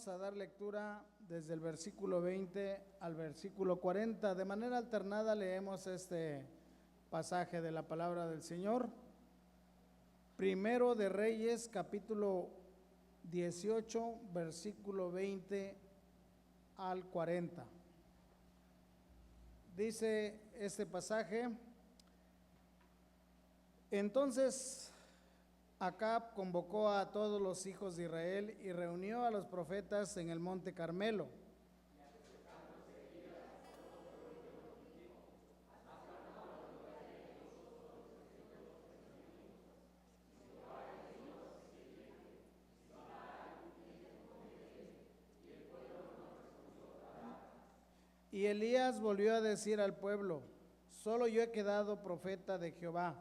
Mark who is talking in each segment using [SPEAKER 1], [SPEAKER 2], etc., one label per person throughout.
[SPEAKER 1] vamos a dar lectura desde el versículo 20 al versículo 40. De manera alternada leemos este pasaje de la palabra del Señor. Primero de Reyes, capítulo 18, versículo 20 al 40. Dice este pasaje: entonces Acab convocó a todos los hijos de Israel y reunió a los profetas en el monte Carmelo. Y Elías volvió a decir al pueblo: solo yo he quedado profeta de Jehová,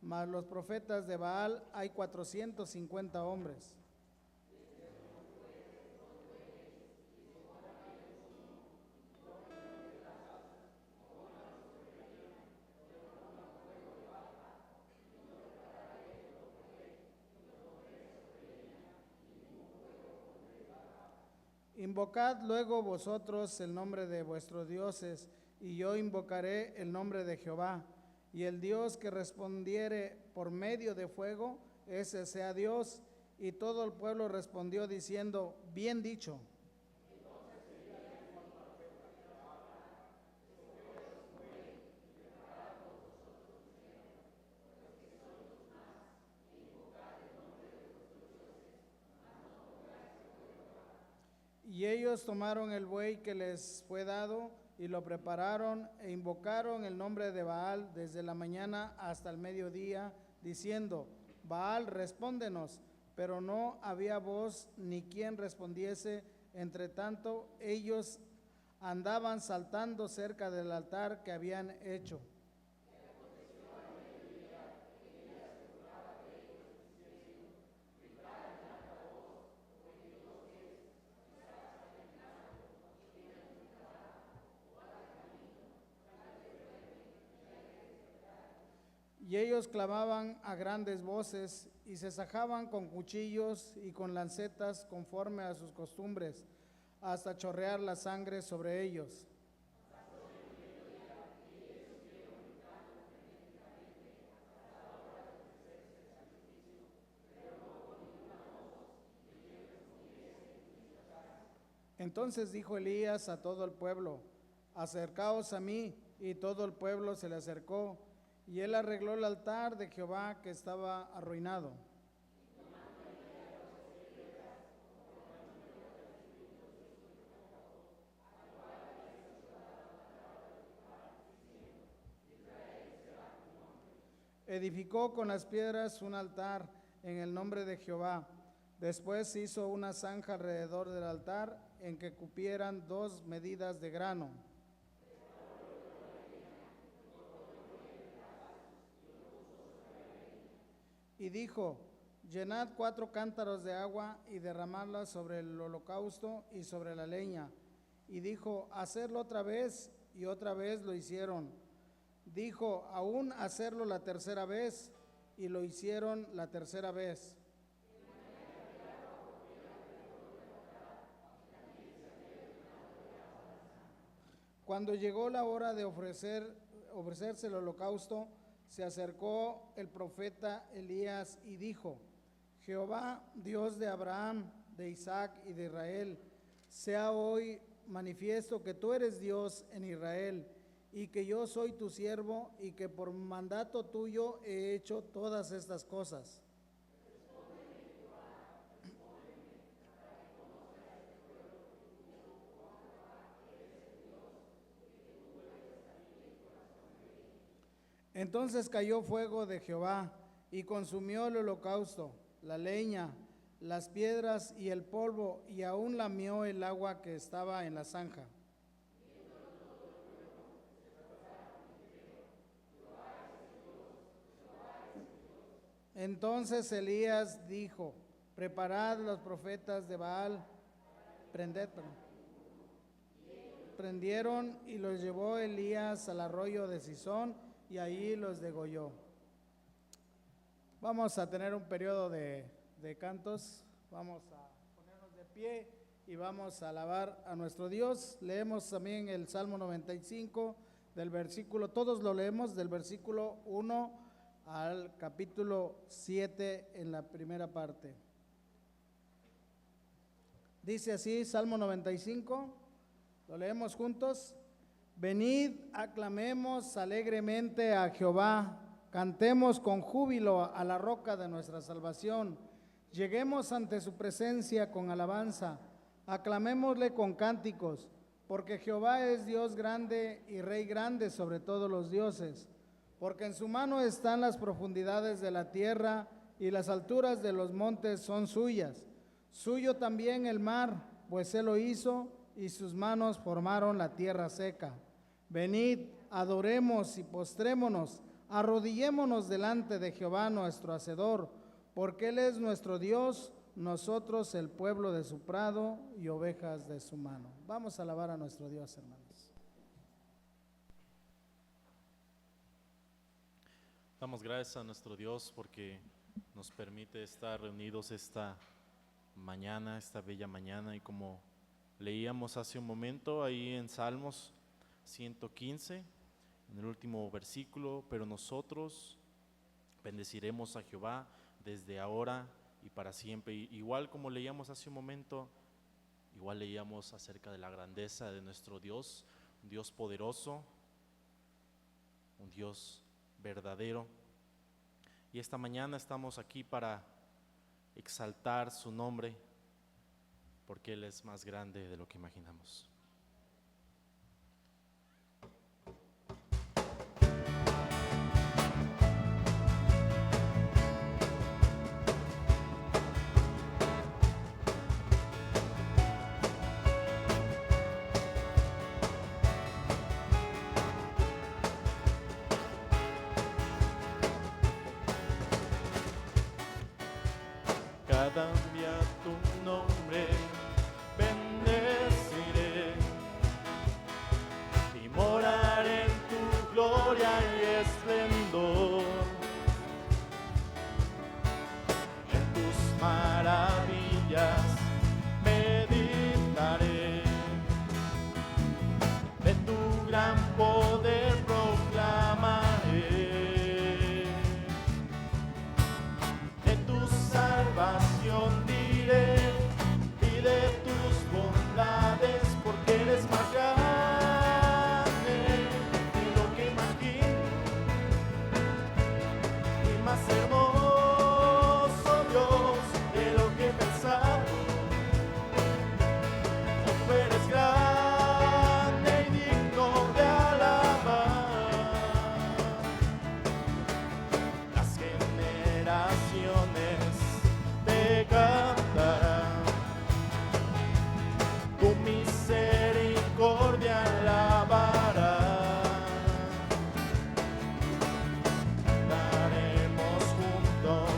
[SPEAKER 1] mas los profetas de Baal hay 450 hombres. Invocad luego vosotros el nombre de vuestros dioses, y yo invocaré el nombre de Jehová, y el Dios que respondiere por medio de fuego, ese sea Dios. Y todo el pueblo respondió diciendo: bien dicho. Y ellos tomaron el buey que les fue dado y lo prepararon e invocaron el nombre de Baal desde la mañana hasta el mediodía, diciendo: Baal, respóndenos. Pero no había voz ni quien respondiese. Entre tanto, ellos andaban saltando cerca del altar que habían hecho. Y ellos clamaban a grandes voces y se sajaban con cuchillos y con lancetas conforme a sus costumbres, hasta chorrear la sangre sobre ellos. Entonces dijo Elías a todo el pueblo: acercaos a mí. Y todo el pueblo se le acercó, y él arregló el altar de Jehová que estaba arruinado. Edificó con las piedras un altar en el nombre de Jehová. Después hizo una zanja alrededor del altar en que cupieran 2 medidas de grano. Y dijo: llenad 4 cántaros de agua y derramadla sobre el holocausto y sobre la leña. Y dijo: hacerlo otra vez, y otra vez lo hicieron. Dijo: aún hacerlo la tercera vez, y lo hicieron la tercera vez. Cuando llegó la hora de ofrecerse el holocausto, se acercó el profeta Elías y dijo: Jehová, Dios de Abraham, de Isaac y de Israel, sea hoy manifiesto que tú eres Dios en Israel, y que yo soy tu siervo, y que por mandato tuyo he hecho todas estas cosas. Entonces cayó fuego de Jehová y consumió el holocausto, la leña, las piedras y el polvo, y aún lamió el agua que estaba en la zanja. Entonces Elías dijo: preparad los profetas de Baal, prended. Prendieron y los llevó Elías al arroyo de Cisón, y allí los degolló. Vamos a tener un periodo de cantos. Vamos a ponernos de pie y vamos a alabar a nuestro Dios. Leemos también el Salmo 95 del versículo, todos lo leemos del versículo 1 al capítulo 7 en la primera parte. Dice así, Salmo 95, lo leemos juntos. Venid, aclamemos alegremente a Jehová, cantemos con júbilo a la roca de nuestra salvación. Lleguemos ante su presencia con alabanza, aclamémosle con cánticos, porque Jehová es Dios grande y Rey grande sobre todos los dioses. Porque en su mano están las profundidades de la tierra y las alturas de los montes son suyas. Suyo también el mar, pues él lo hizo y sus manos formaron la tierra seca. Venid, adoremos y postrémonos, arrodillémonos delante de Jehová nuestro Hacedor, porque él es nuestro Dios, nosotros el pueblo de su prado y ovejas de su mano. Vamos a alabar a nuestro Dios, hermanos.
[SPEAKER 2] Damos gracias a nuestro Dios porque nos permite estar reunidos esta mañana, esta bella mañana, y como leíamos hace un momento ahí en Salmos 115, en el último versículo, pero nosotros bendeciremos a Jehová desde ahora y para siempre. Igual como leíamos hace un momento, igual leíamos acerca de la grandeza de nuestro Dios, un Dios poderoso, un Dios verdadero. Y esta mañana estamos aquí para exaltar su nombre, porque Él es más grande de lo que imaginamos. Cada día tu nombre bendeciré y moraré en tu gloria y esplendor. En tus maravillas meditaré, de tu gran poder proclamaré, de tu salvación diré y de tus bondades, porque eres más grande de lo que imagino y más hermoso, Dios, de lo que he pensado. Tú eres grande y digno de alabar. Las generaciones te cantarán, tu misericordia alabarán. Daremos juntos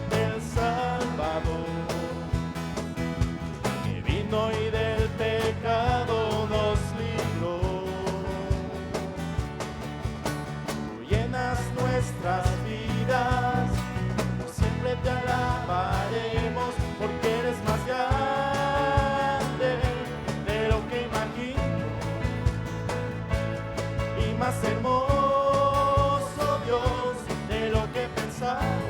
[SPEAKER 2] del Salvador, que vino y del pecado nos libró. Tú llenas nuestras vidas, por siempre te alabaremos, porque eres más grande de lo que imagino y más hermoso, Dios, de lo que he pensado.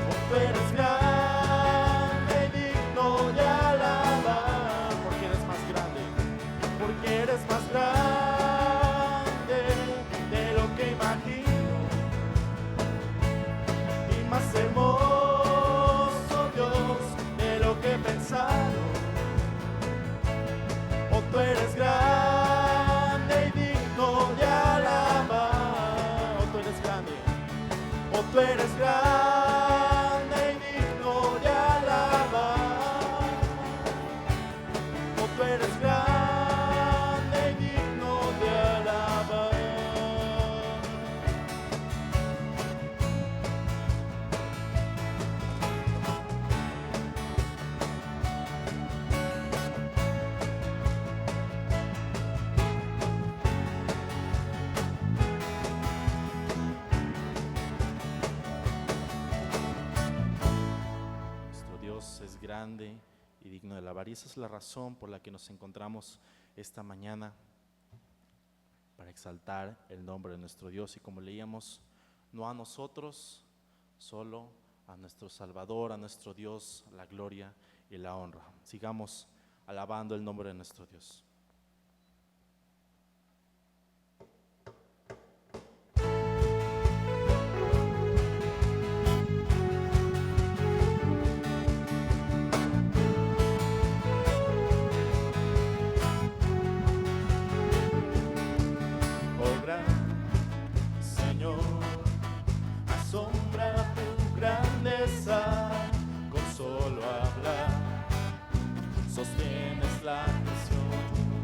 [SPEAKER 2] Oh, tú eres grande y digno de alabar, porque eres más grande, porque eres más grande de lo que imagino y más hermoso, Dios, de lo que he pensado. Oh, tú eres grande y digno de alabar. Oh, tú eres grande. Oh, tú eres grande y digno de alabar. Oh, tú eres grande y digno de alabar. Nuestro Dios es grande y digno de alabar. Y esa es la razón por la que nos encontramos esta mañana, para exaltar el nombre de nuestro Dios. Y como leíamos, no a nosotros, solo a nuestro Salvador, a nuestro Dios, la gloria y la honra. Sigamos alabando el nombre de nuestro Dios. Oh gran Señor, asombra tu grandeza, con solo hablar sostienes la creación.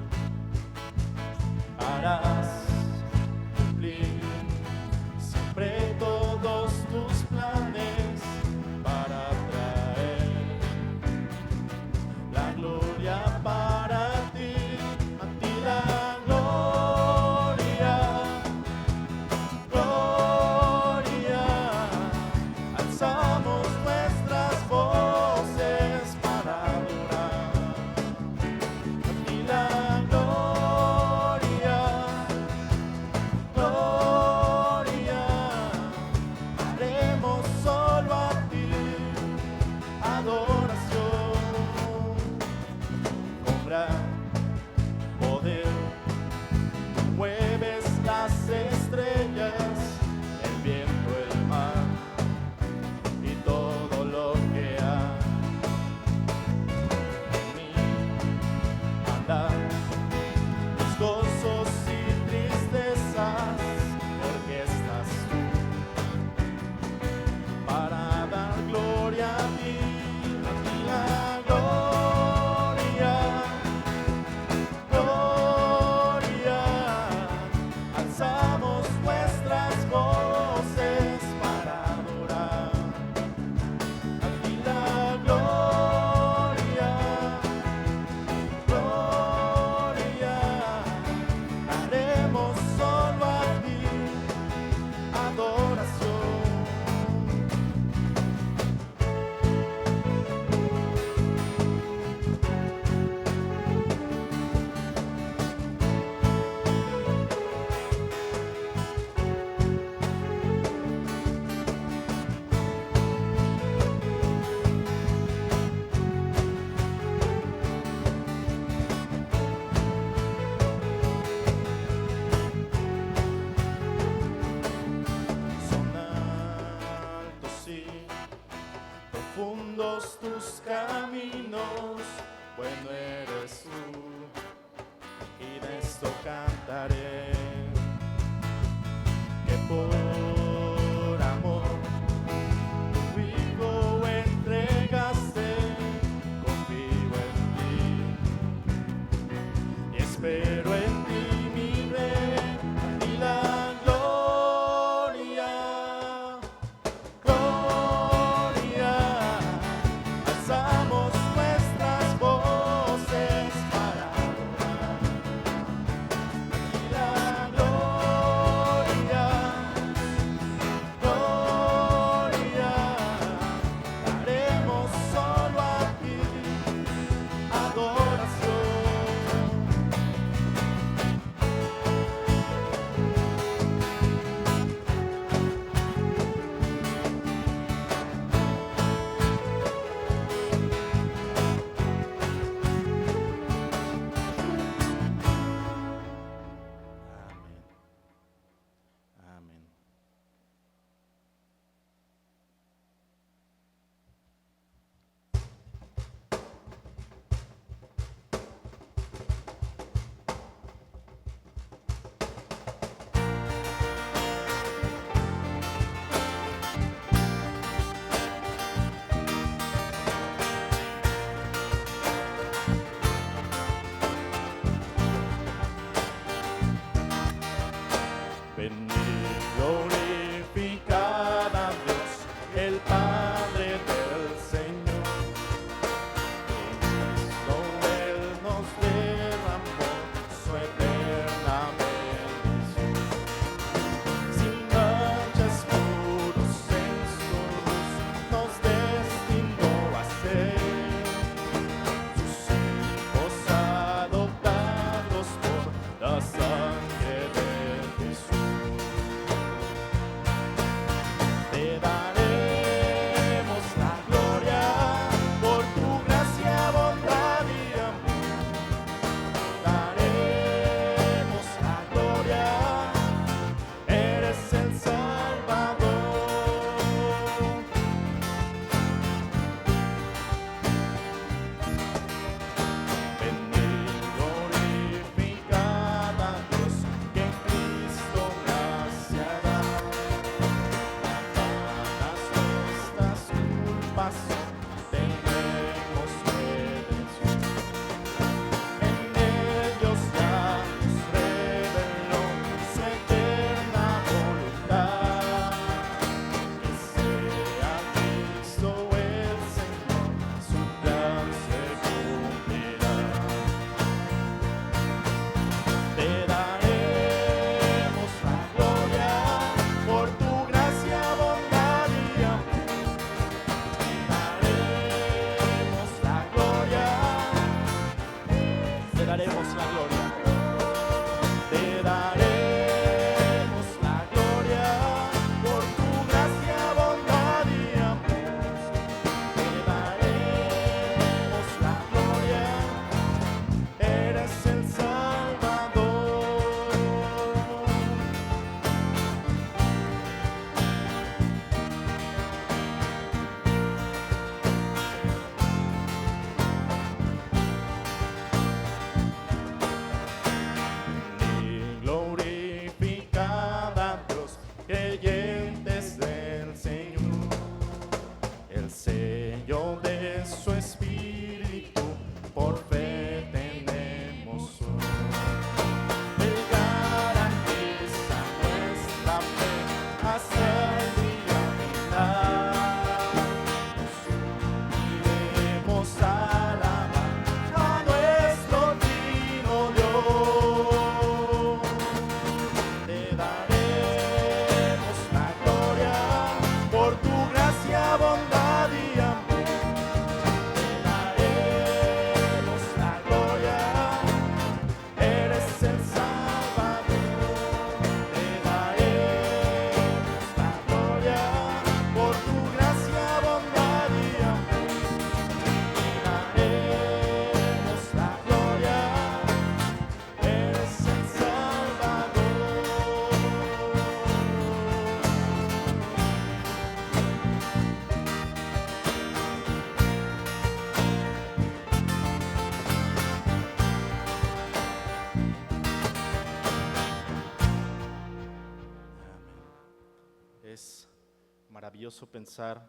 [SPEAKER 2] maravilloso pensar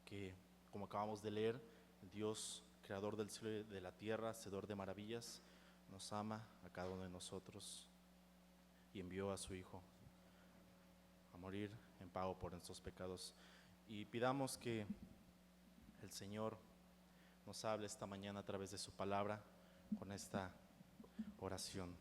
[SPEAKER 2] que, como acabamos de leer, Dios, creador del cielo y de la tierra, hacedor de maravillas, nos ama a cada uno de nosotros y envió a su Hijo a morir en pago por nuestros pecados. Y pidamos que el Señor nos hable esta mañana a través de su palabra con esta oración.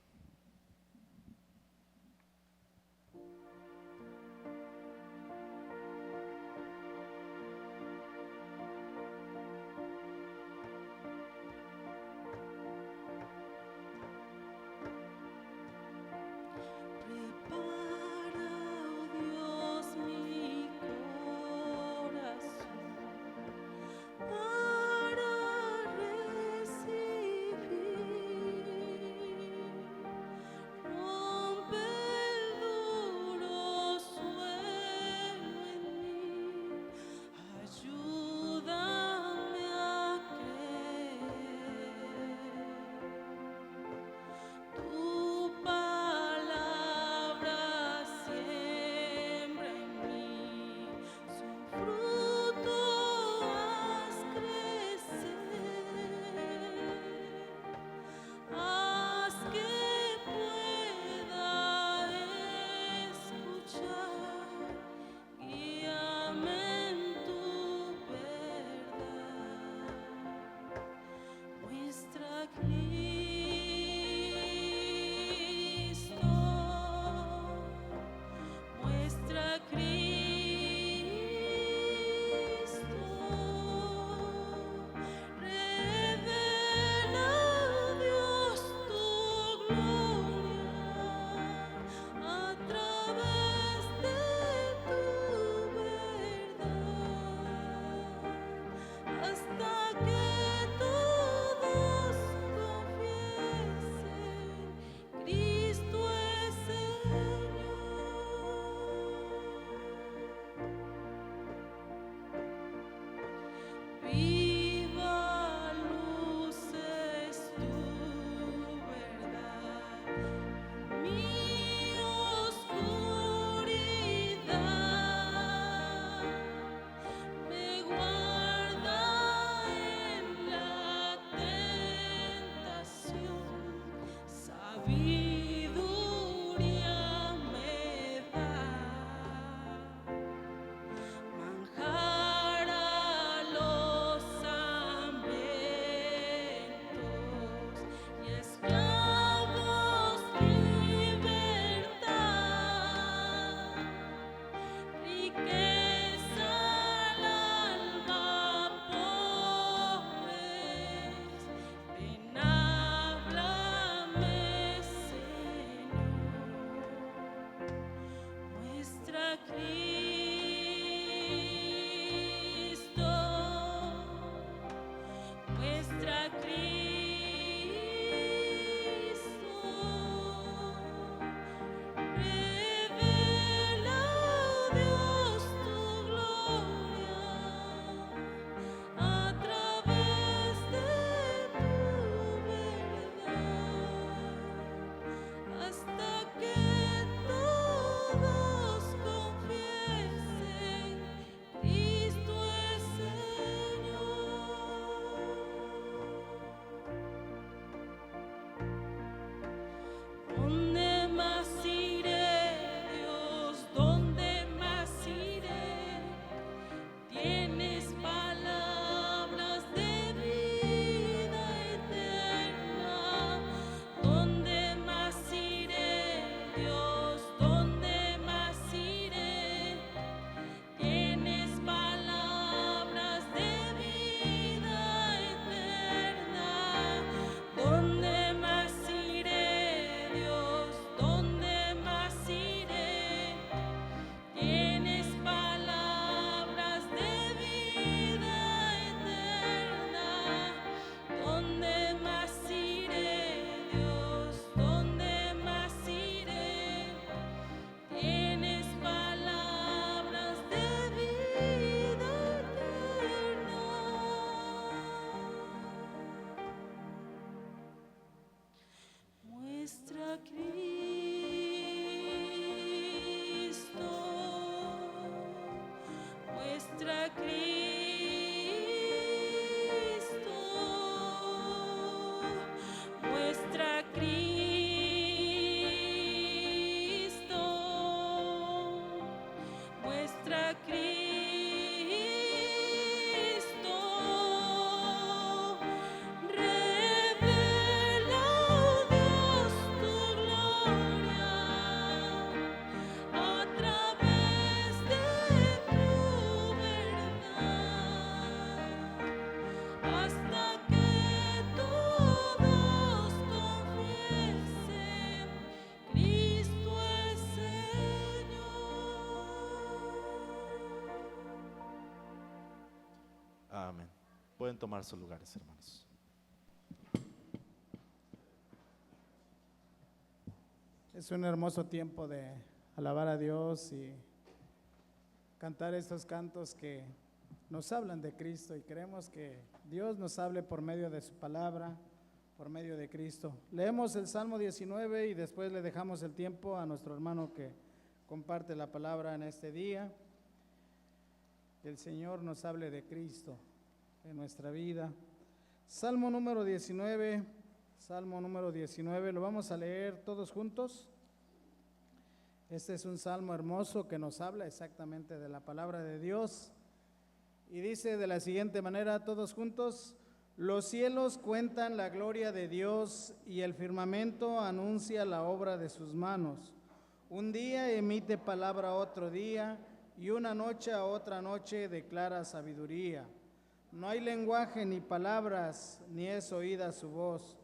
[SPEAKER 2] Pueden tomar sus lugares, hermanos.
[SPEAKER 1] Es un hermoso tiempo de alabar a Dios y cantar estos cantos que nos hablan de Cristo, y queremos que Dios nos hable por medio de su palabra, por medio de Cristo. Leemos el Salmo 19 y después le dejamos el tiempo a nuestro hermano que comparte la palabra en este día. Que el Señor nos hable de Cristo en nuestra vida. Salmo número 19, lo vamos a leer todos juntos. Este es un salmo hermoso que nos habla exactamente de la palabra de Dios. Y dice de la siguiente manera, todos juntos: los cielos cuentan la gloria de Dios y el firmamento anuncia la obra de sus manos. Un día emite palabra a otro día y una noche a otra noche declara sabiduría. No hay lenguaje ni palabras, ni es oída su voz.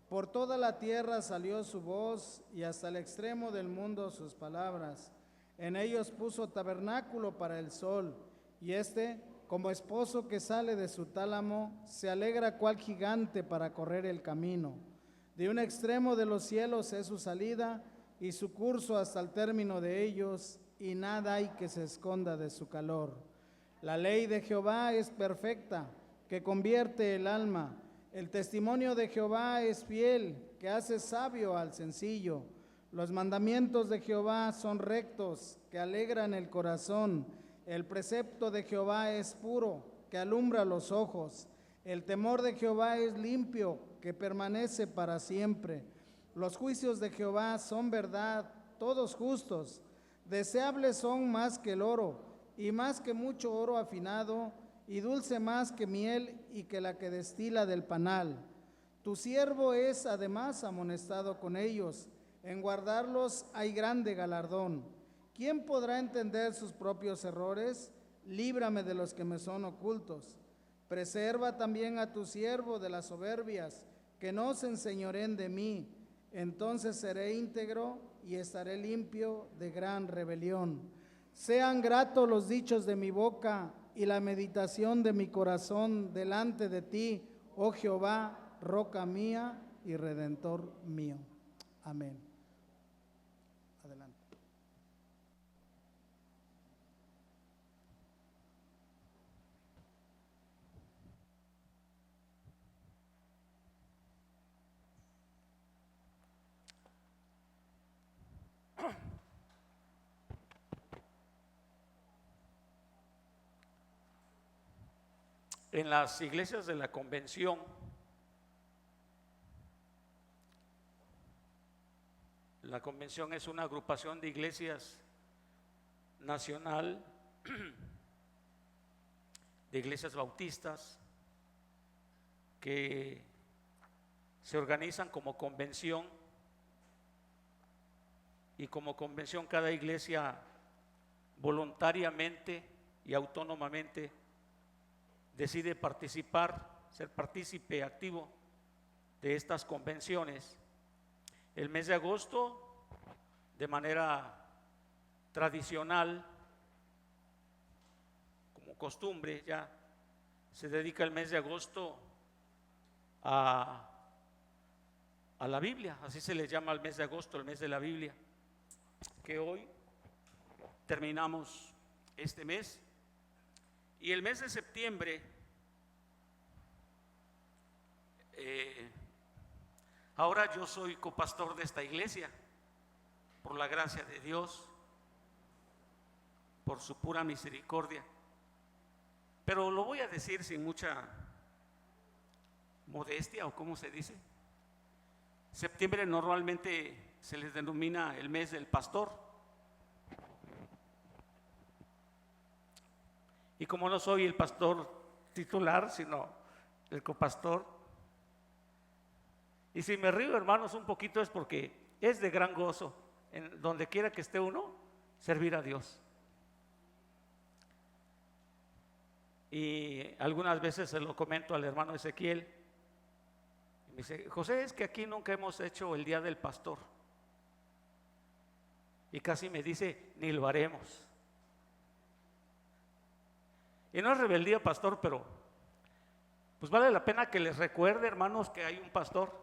[SPEAKER 1] Por toda la tierra salió su voz y hasta el extremo del mundo sus palabras. En ellos puso tabernáculo para el sol, y éste, como esposo que sale de su tálamo, se alegra cual gigante para correr el camino. De un extremo de los cielos es su salida y su curso hasta el término de ellos, y nada hay que se esconda de su calor. La ley de Jehová es perfecta, que convierte el alma. El testimonio de Jehová es fiel, que hace sabio al sencillo. Los mandamientos de Jehová son rectos, que alegran el corazón. El precepto de Jehová es puro, que alumbra los ojos. El temor de Jehová es limpio, que permanece para siempre. Los juicios de Jehová son verdad, todos justos. Deseables son más que el oro, y más que mucho oro afinado, y dulce más que miel y que la que destila del panal. Tu siervo es además amonestado con ellos, en guardarlos hay grande galardón. ¿Quién podrá entender sus propios errores? Líbrame de los que me son ocultos. Preserva también a tu siervo de las soberbias, que no se enseñoreen de mí. Entonces seré íntegro y estaré limpio de gran rebelión. Sean gratos los dichos de mi boca y la meditación de mi corazón delante de ti, oh Jehová, roca mía y redentor mío. Amén. Adelante.
[SPEAKER 3] En las iglesias de la convención, la convención es una agrupación de iglesias nacional, de iglesias bautistas, que se organizan como convención, y como convención cada iglesia voluntariamente y autónomamente decide participar, ser partícipe activo de estas convenciones. El mes de agosto, de manera tradicional, como costumbre, ya se dedica el mes de agosto a la Biblia, así se le llama al mes de agosto, el mes de la Biblia, que hoy terminamos este mes. Y el mes de septiembre, ahora yo soy copastor de esta iglesia, por la gracia de Dios, por su pura misericordia. Pero lo voy a decir sin mucha modestia, o cómo se dice. Septiembre normalmente se les denomina el mes del pastor. Y como no soy el pastor titular, sino el copastor, y si me río, hermanos, un poquito es porque es de gran gozo, en donde quiera que esté uno, servir a Dios. Y algunas veces se lo comento al hermano Ezequiel, y me dice: José, es que aquí nunca hemos hecho el día del pastor. Y casi me dice: ni lo haremos. Y no es rebeldía, pastor, pero pues vale la pena que les recuerde, hermanos, que hay un pastor.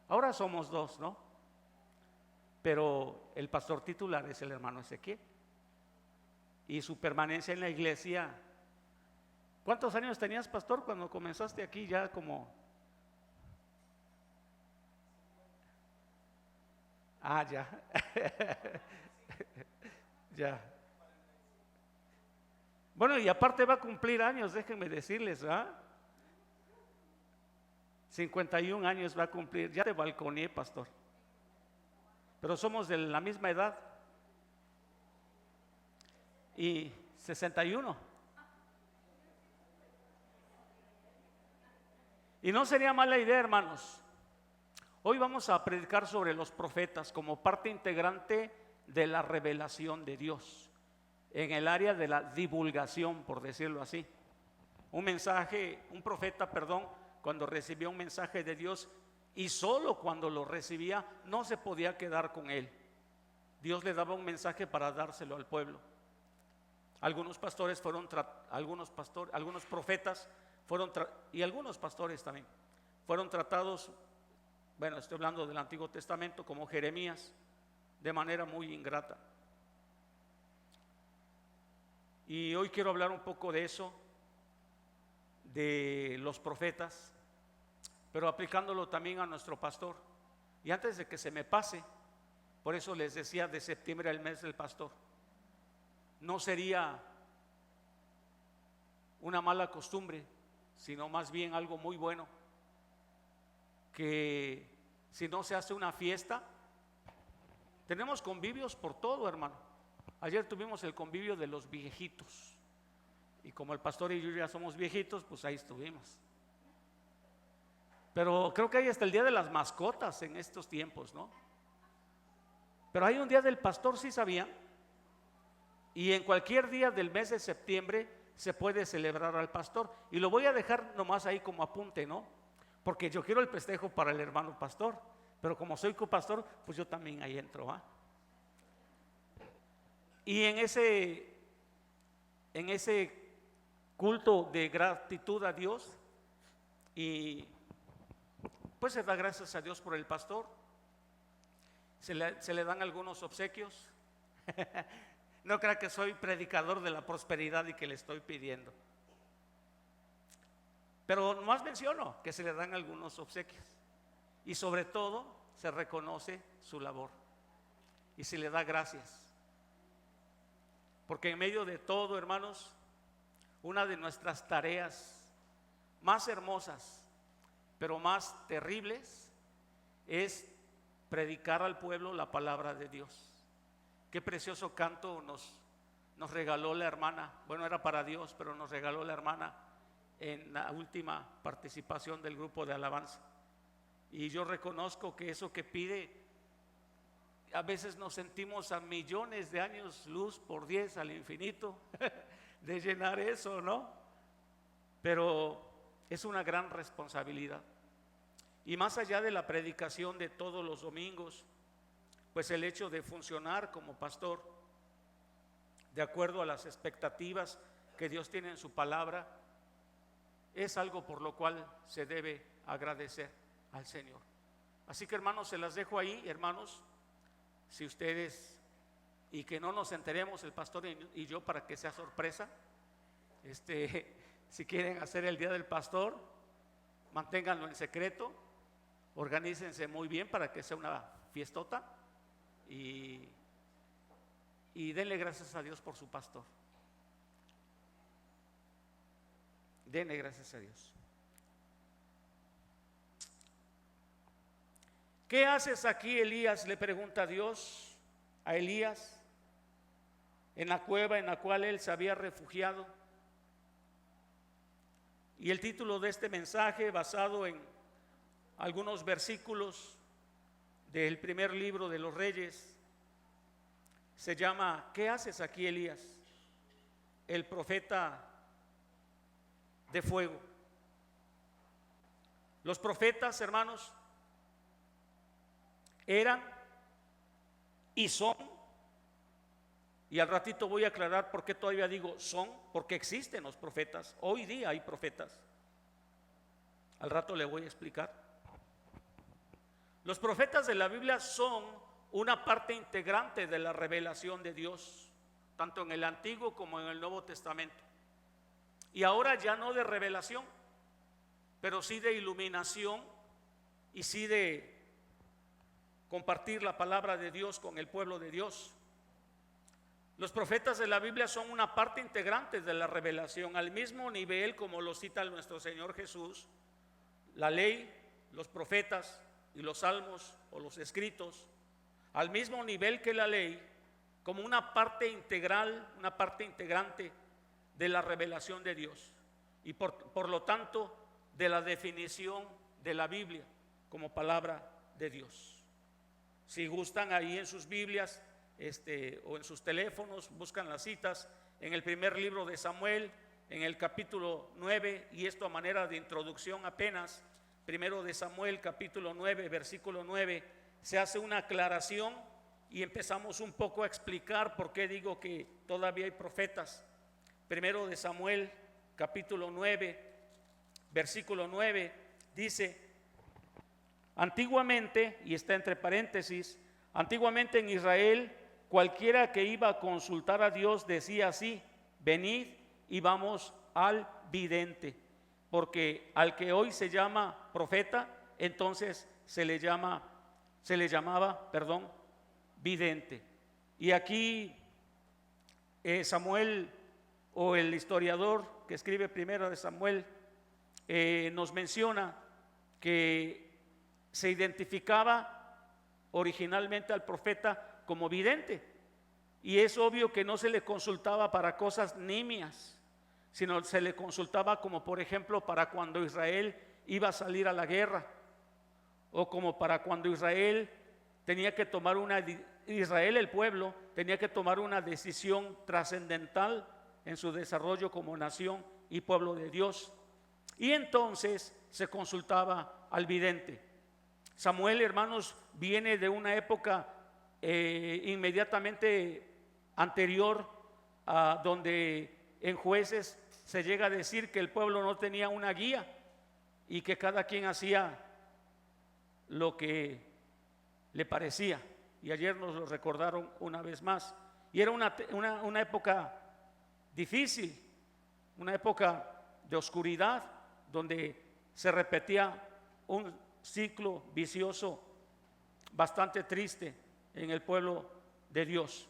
[SPEAKER 3] Ahora somos dos, ¿no? Pero el pastor titular es el hermano Ezequiel. Y su permanencia en la iglesia. ¿Cuántos años tenías, pastor, cuando comenzaste aquí? Ya como... ya. Ya. Bueno, y aparte va a cumplir años, déjenme decirles, 51 años va a cumplir. Ya te balconeé, pastor. Pero somos de la misma edad. Y 61. Y no sería mala idea, hermanos. Hoy vamos a predicar sobre los profetas como parte integrante de la revelación de Dios, en el área de la divulgación, por decirlo así. Un profeta, cuando recibía un mensaje de Dios, y solo cuando lo recibía, no se podía quedar con él. Dios le daba un mensaje para dárselo al pueblo. Algunos profetas y algunos pastores también fueron tratados, bueno, estoy hablando del Antiguo Testamento, como Jeremías, de manera muy ingrata. Y hoy quiero hablar un poco de eso, de los profetas, pero aplicándolo también a nuestro pastor. Y antes de que se me pase, por eso les decía de septiembre el mes del pastor. No sería una mala costumbre, sino más bien algo muy bueno, que si no se hace una fiesta, tenemos convivios por todo, hermano. Ayer tuvimos el convivio de los viejitos, y como el pastor y yo ya somos viejitos, pues ahí estuvimos. Pero creo que hay hasta el día de las mascotas en estos tiempos, ¿no? Pero hay un día del pastor, ¿sí sabían? Y en cualquier día del mes de septiembre se puede celebrar al pastor. Y lo voy a dejar nomás ahí como apunte, ¿no? Porque yo quiero el festejo para el hermano pastor, pero como soy copastor, pues yo también ahí entro, Y en ese culto de gratitud a Dios, y pues se da gracias a Dios por el pastor, se le dan algunos obsequios. No crea que soy predicador de la prosperidad y que le estoy pidiendo, pero nomás menciono que se le dan algunos obsequios, y sobre todo se reconoce su labor y se le da gracias, porque en medio de todo, hermanos, una de nuestras tareas más hermosas pero más terribles es predicar al pueblo la palabra de Dios. Qué precioso canto nos regaló la hermana. Bueno, era para Dios, pero nos regaló la hermana en la última participación del grupo de alabanza. Y yo reconozco que eso que pide, a veces nos sentimos a millones de años luz por 10 al infinito de llenar eso, ¿no? Pero es una gran responsabilidad. Y más allá de la predicación de todos los domingos, pues el hecho de funcionar como pastor de acuerdo a las expectativas que Dios tiene en su palabra es algo por lo cual se debe agradecer al Señor. Así que, hermanos, se las dejo ahí, hermanos, si ustedes, y que no nos enteremos el pastor y yo, para que sea sorpresa, si quieren hacer el día del pastor, manténganlo en secreto, organícense muy bien para que sea una fiestota, y denle gracias a Dios por su pastor. Denle gracias a Dios. ¿Qué haces aquí, Elías?, le pregunta Dios a Elías, en la cueva en la cual él se había refugiado. Y el título de este mensaje, basado en algunos versículos del primer libro de los Reyes, se llama ¿qué haces aquí, Elías? El profeta de fuego. Los profetas, hermanos, eran y son, y al ratito voy a aclarar por qué todavía digo son, porque existen los profetas, hoy día hay profetas, Al rato le voy a explicar. Los profetas de la Biblia son una parte integrante de la revelación de Dios, tanto en el Antiguo como en el Nuevo Testamento. Y ahora ya no de revelación, pero sí de iluminación y sí de compartir la palabra de Dios con el pueblo de Dios. Los profetas de la Biblia son una parte integrante de la revelación, al mismo nivel como lo cita nuestro Señor Jesús. La ley, los profetas y los salmos o los escritos, al mismo nivel que la ley, como una parte integral, una parte integrante de la revelación de Dios y por lo tanto de la definición de la Biblia como palabra de Dios. Si gustan, ahí en sus Biblias o en sus teléfonos, buscan las citas en el primer libro de Samuel, en el capítulo 9, y esto a manera de introducción apenas. Primero de Samuel, capítulo 9, versículo 9, se hace una aclaración y empezamos un poco a explicar por qué digo que todavía hay profetas. Primero de Samuel, capítulo 9, versículo 9, dice: antiguamente, y está entre paréntesis, antiguamente en Israel, cualquiera que iba a consultar a Dios decía así: venid y vamos al vidente. Porque al que hoy se llama profeta, entonces se le llamaba, vidente. Y aquí Samuel, o el historiador que escribe primero de Samuel, nos menciona que se identificaba originalmente al profeta como vidente, y es obvio que no se le consultaba para cosas nimias, sino se le consultaba como por ejemplo para cuando Israel iba a salir a la guerra, o como para cuando Israel tenía que tomar el pueblo tenía que tomar una decisión trascendental en su desarrollo como nación y pueblo de Dios, y entonces se consultaba al vidente. Samuel, hermanos, viene de una época inmediatamente anterior, a donde en Jueces se llega a decir que el pueblo no tenía una guía y que cada quien hacía lo que le parecía, y ayer nos lo recordaron una vez más. Y era una época difícil, una época de oscuridad, donde se repetía un ciclo vicioso bastante triste en el pueblo de Dios.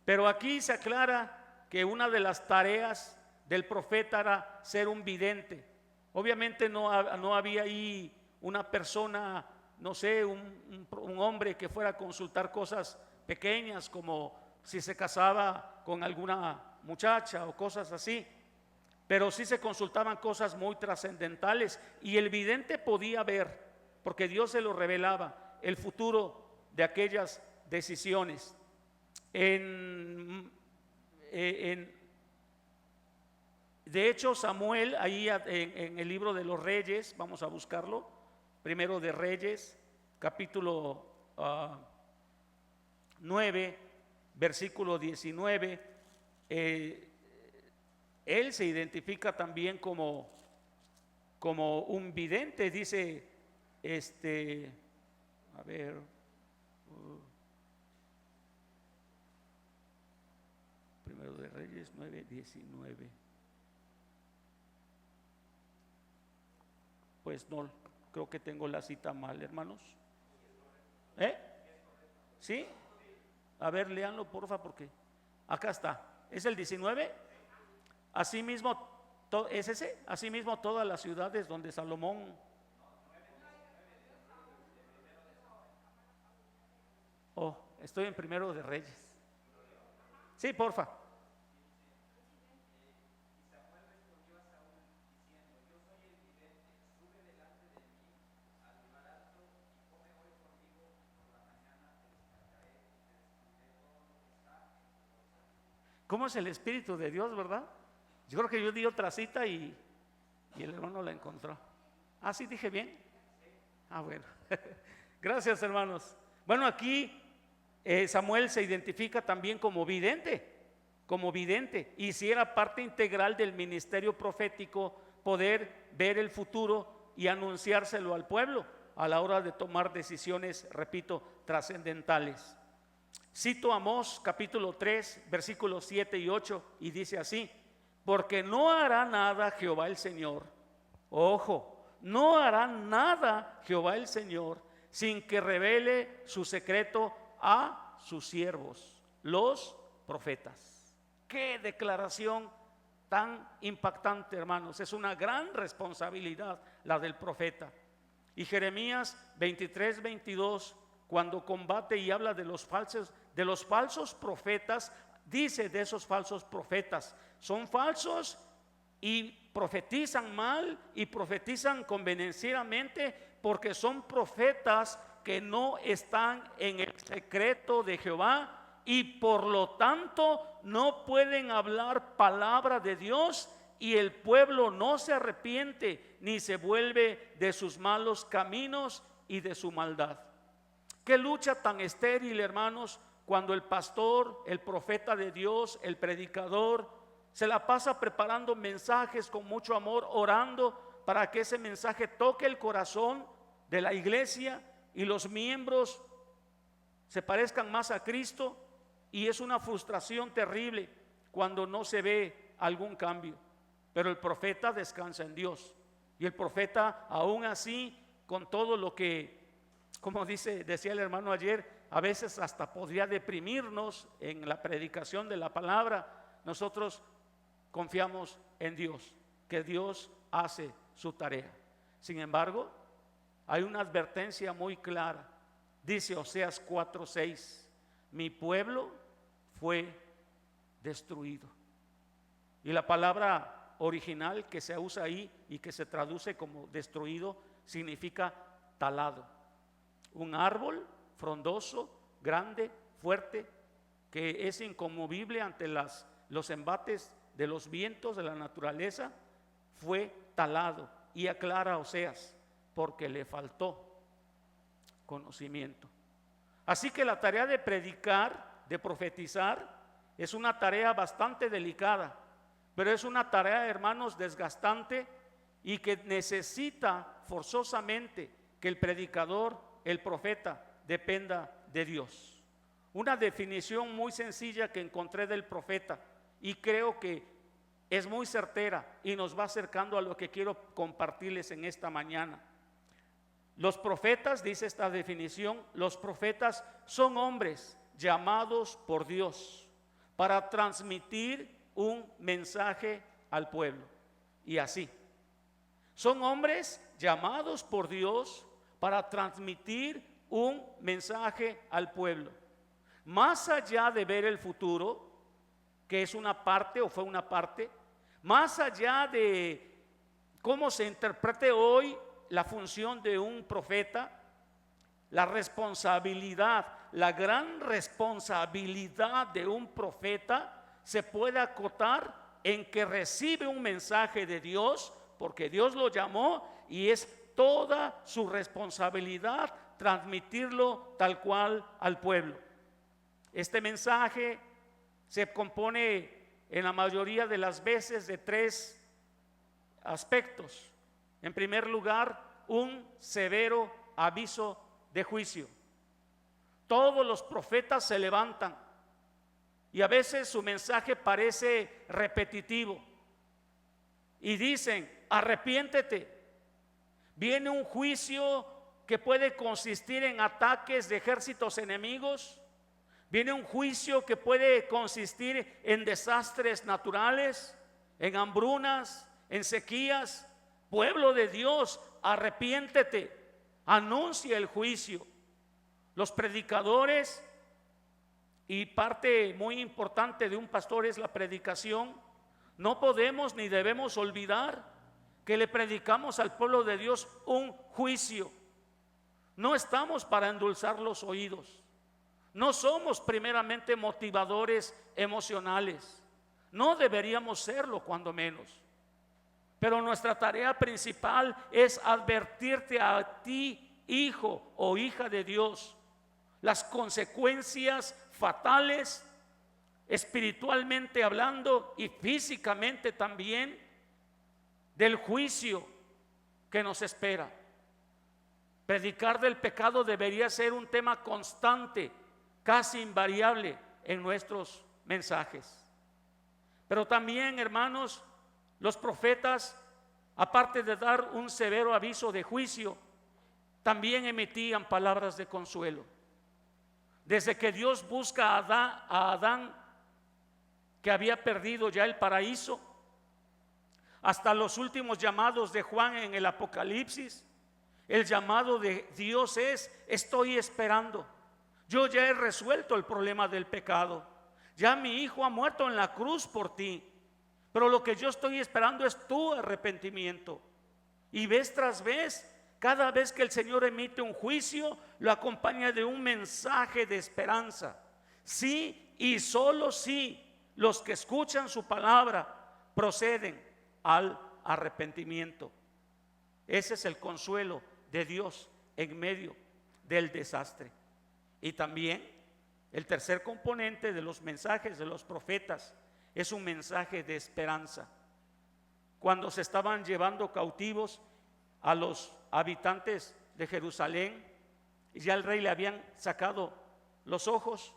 [SPEAKER 3] Pero aquí se aclara que una de las tareas del profeta era ser un vidente. Obviamente no había ahí una persona, no sé, un hombre que fuera a consultar cosas pequeñas, como si se casaba con alguna muchacha o cosas así, pero sí se consultaban cosas muy trascendentales, y el vidente podía ver, porque Dios se lo revelaba, el futuro de aquellas decisiones. De hecho, Samuel, ahí en el libro de los Reyes, vamos a buscarlo, primero de Reyes, capítulo 9, versículo 19, él se identifica también como un vidente. Dice, a ver, primero de Reyes 9, 19. Pues no, creo que tengo la cita mal, hermanos. ¿Sí? A ver, léanlo porfa, porque acá está. ¿Es el 19? Asimismo, ¿es ese? Asimismo, todas las ciudades donde Salomón. Oh, estoy en primero de Reyes. Sí, porfa. ¿Cómo es el Espíritu de Dios, verdad? Yo creo que yo di otra cita y el hermano la encontró. Ah, sí, dije bien. Ah, bueno. Gracias, hermanos. Bueno, aquí Samuel se identifica también como vidente, y si era parte integral del ministerio profético poder ver el futuro y anunciárselo al pueblo a la hora de tomar decisiones, repito, trascendentales. Cito Amós capítulo 3 versículos 7 y 8 y dice así: porque no hará nada Jehová el Señor, ojo, no hará nada Jehová el Señor sin que revele su secreto a sus siervos, los profetas. Qué declaración tan impactante, hermanos. Es una gran responsabilidad la del profeta. Y Jeremías 23, 22, cuando combate y habla de los falsos profetas, dice de esos falsos profetas: son falsos y profetizan mal y profetizan convenencieramente, porque son profetas que no están en el secreto de Jehová y por lo tanto no pueden hablar palabra de Dios, y el pueblo no se arrepiente ni se vuelve de sus malos caminos y de su maldad. Qué lucha tan estéril, hermanos, cuando el pastor, el profeta de Dios, el predicador, se la pasa preparando mensajes con mucho amor, orando para que ese mensaje toque el corazón de la iglesia y los miembros se parezcan más a Cristo, y es una frustración terrible cuando no se ve algún cambio. Pero el profeta descansa en Dios, y el profeta, aún así, con todo lo que, como decía el hermano ayer, a veces hasta podría deprimirnos en la predicación de la palabra, nosotros confiamos en Dios, que Dios hace su tarea. Sin embargo, hay una advertencia muy clara. Dice Oseas 4:6: mi pueblo fue destruido. Y la palabra original que se usa ahí y que se traduce como destruido significa talado. Un árbol frondoso, grande, fuerte, que es inconmovible ante los embates de los vientos de la naturaleza, fue talado. Y aclara Oseas: porque le faltó conocimiento. Así que la tarea de predicar, de profetizar, es una tarea bastante delicada, pero es una tarea, hermanos, desgastante, y que necesita forzosamente que el predicador, el profeta, dependa de Dios. Una definición muy sencilla que encontré del profeta, y creo que es muy certera y nos va acercando a lo que quiero compartirles en esta mañana. Los profetas, dice esta definición, los profetas son hombres llamados por Dios para transmitir un mensaje al pueblo. Y así, son hombres llamados por Dios para transmitir un mensaje al pueblo. Más allá de ver el futuro, que es una parte o fue una parte, más allá de cómo se interprete hoy la función de un profeta, la responsabilidad, la gran responsabilidad de un profeta se puede acotar en que recibe un mensaje de Dios, porque Dios lo llamó y es toda su responsabilidad transmitirlo tal cual al pueblo. Este mensaje se compone en la mayoría de las veces de tres aspectos. En primer lugar, un severo aviso de juicio. Todos los profetas se levantan y a veces su mensaje parece repetitivo y dicen: arrepiéntete. Viene un juicio que puede consistir en ataques de ejércitos enemigos. Viene un juicio que puede consistir en desastres naturales, en hambrunas, en sequías. Pueblo de Dios, arrepiéntete, anuncia el juicio. Los predicadores, y parte muy importante de un pastor es la predicación, no podemos ni debemos olvidar que le predicamos al pueblo de Dios un juicio. No estamos para endulzar los oídos. No somos primeramente motivadores emocionales. No deberíamos serlo, cuando menos. Pero nuestra tarea principal es advertirte a ti, hijo o hija de Dios, las consecuencias fatales, espiritualmente hablando y físicamente también, del juicio que nos espera. Predicar del pecado debería ser un tema constante, casi invariable en nuestros mensajes. Pero también, hermanos, los profetas, aparte de dar un severo aviso de juicio, también emitían palabras de consuelo. Desde que Dios busca a Adán, que había perdido ya el paraíso, hasta los últimos llamados de Juan en el Apocalipsis, el llamado de Dios es: estoy esperando. Yo ya he resuelto el problema del pecado. Ya mi hijo ha muerto en la cruz por ti. Pero lo que yo estoy esperando es tu arrepentimiento. Y vez tras vez, cada vez que el Señor emite un juicio, lo acompaña de un mensaje de esperanza. Sí, y solo si los que escuchan su palabra proceden al arrepentimiento. Ese es el consuelo de Dios en medio del desastre. Y también el tercer componente de los mensajes de los profetas es un mensaje de esperanza. Cuando se estaban llevando cautivos a los habitantes de Jerusalén y ya el rey le habían sacado los ojos,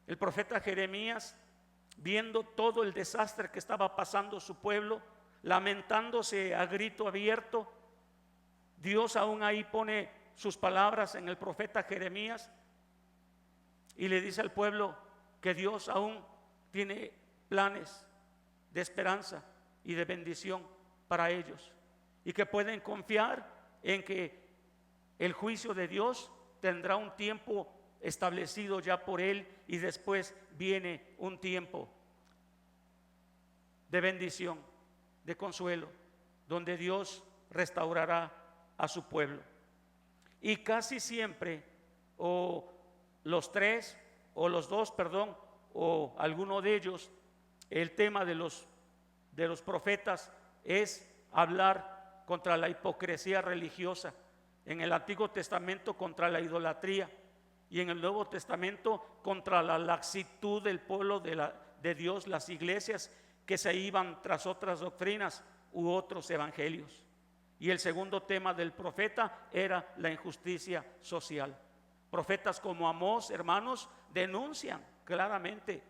[SPEAKER 3] el profeta Jeremías, viendo todo el desastre que estaba pasando su pueblo, lamentándose a grito abierto, Dios aún ahí pone sus palabras en el profeta Jeremías y le dice al pueblo que Dios aún tiene planes de esperanza y de bendición para ellos, y que pueden confiar en que el juicio de Dios tendrá un tiempo establecido ya por Él, y después viene un tiempo de bendición, de consuelo, donde Dios restaurará a su pueblo. Y casi siempre, o los tres, o los dos, perdón, o alguno de ellos, el tema de los profetas es hablar contra la hipocresía religiosa. En el Antiguo Testamento contra la idolatría, y en el Nuevo Testamento contra la laxitud del pueblo de Dios, las iglesias que se iban tras otras doctrinas u otros evangelios. Y el segundo tema del profeta era la injusticia social. Profetas como Amós, hermanos, denuncian claramente